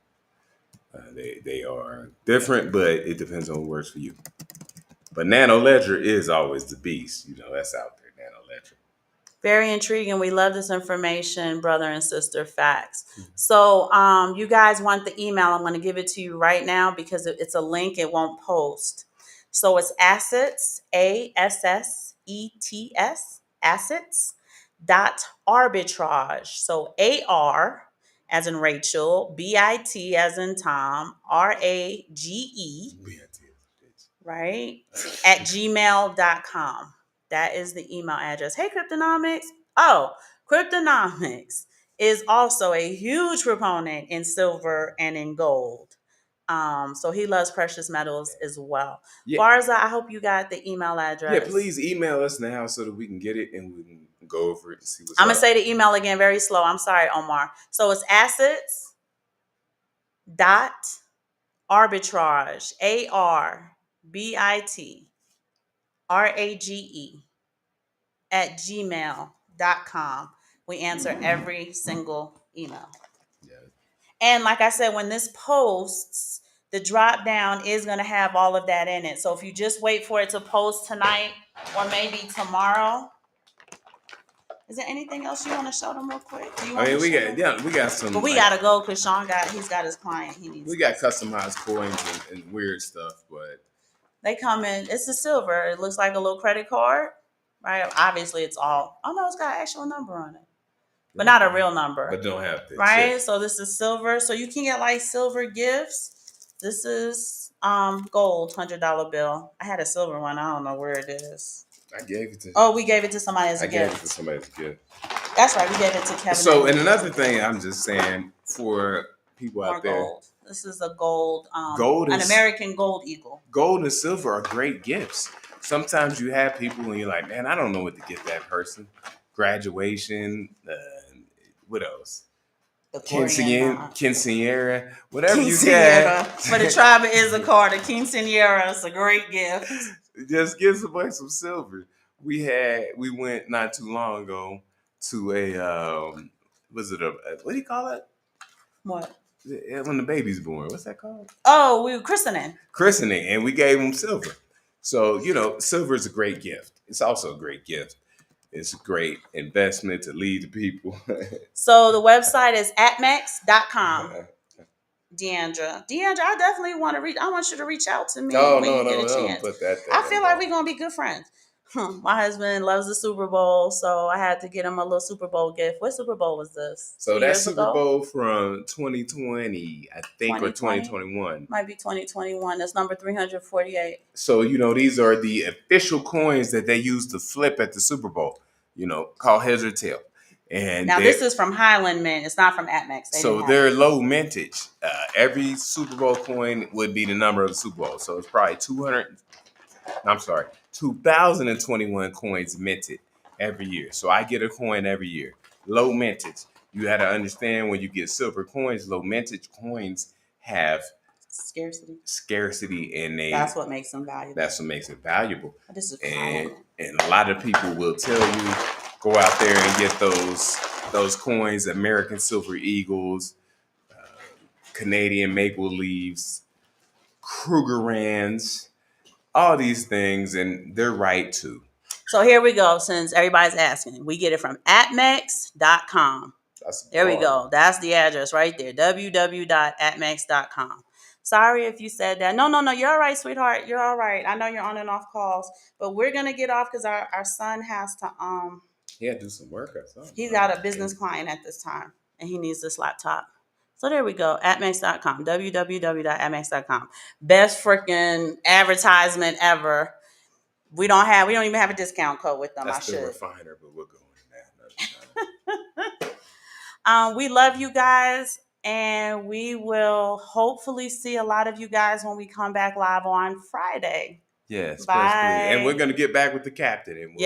They are different, but it depends on what works for you. But Nano Ledger is always the beast. That's out there, Nano Ledger. Very intriguing. We love this information, brother and sister. Facts. So you guys want the email. I'm going to give it to you right now because it's a link. It won't post. So it's assets, ASSETS, assets.arbitrage. So AR as in Rachel, BIT as in Tom, RAGE, right? At gmail.com. That is the email address. Hey, Cryptonomics. Oh, Cryptonomics is also a huge proponent in silver and in gold. So he loves precious metals as well. Yeah. Barza, I hope you got the email address. Yeah, please email us now so that we can get it and we can go over it and see what's I'm going to say the email again very slow. I'm sorry, Omar. So it's assets dot arbitrage, ARBIT at gmail.com. We answer every single email. Yeah. And like I said, when this posts, the drop down is going to have all of that in it. So if you just wait for it to post tonight or maybe tomorrow. Is there anything else you want to show them real quick? We got some. But we gotta go because he's got his client. We got customized coins and weird stuff, but they come in. It's the silver. It looks like a little credit card, right? Obviously, it's all. Oh no, it's got an actual number on it, but not a real number. But don't have to, right? Chip. So this is silver. So you can get like silver gifts. This is gold $100 bill. I had a silver one. I don't know where it is. I gave it to. Oh, we gave it to somebody as a gift. I gave it to somebody as a gift. That's right. We gave it to Kevin. So, and another thing, I'm just saying for people out there, gold. This is a gold. Gold is an American gold eagle. Gold and silver are great gifts. Sometimes you have people and you're like, man, I don't know what to get that person. Graduation. What else? Quinceañera, whatever you get. For the tribe of Issachar, the quinceañera is a great gift. Just give somebody some silver. We went not too long ago to a was it a what do you call it? What? When the baby's born, what's that called? Oh, we were christening. Christening, and we gave him silver. So silver is a great gift. It's also a great gift. It's a great investment to lead the people. So the website is atmax.com. Deandra, I definitely want to reach. I want you to reach out to me No, when no, you get no, a no. chance. Put that there. I feel like we're gonna be good friends. My husband loves the Super Bowl, so I had to get him a little Super Bowl gift. What Super Bowl was this? So 2 that's years Super ago? Bowl from 2020, I think, or 2020? 2021. Might be 2021. That's number 348. So these are the official coins that they use to flip at the Super Bowl. Called heads or tail. And Now this is from Highland Mint. It's not from Atmax. So they're low mintage. Every Super Bowl coin would be the number of the Super Bowl. So it's probably 2021 coins minted every year. So I get a coin every year. Low mintage. You had to understand when you get silver coins, low mintage coins have scarcity and that's what makes them valuable. That's what makes it valuable. This is and a lot of people will tell you, go out there and get those coins, American Silver Eagles, Canadian Maple Leaves, Krugerrands, all these things, and they're right too. So here we go. Since everybody's asking, we get it from atmax.com. There we go. That's the address right there. www.atmax.com. Sorry if you said that. No. You're all right, sweetheart. You're all right. I know you're on and off calls, but we're gonna get off because our son has to do some work or something. He's got a business client at this time, and he needs this laptop. So there we go. Atmax.com. www.atmax.com. Best freaking advertisement ever. We don't even have a discount code with them. That's I should. Still refiner, but we'll go into that. We love you guys, and we will hopefully see a lot of you guys when we come back live on Friday. Yes, bye. And we're gonna get back with the captain. And we'll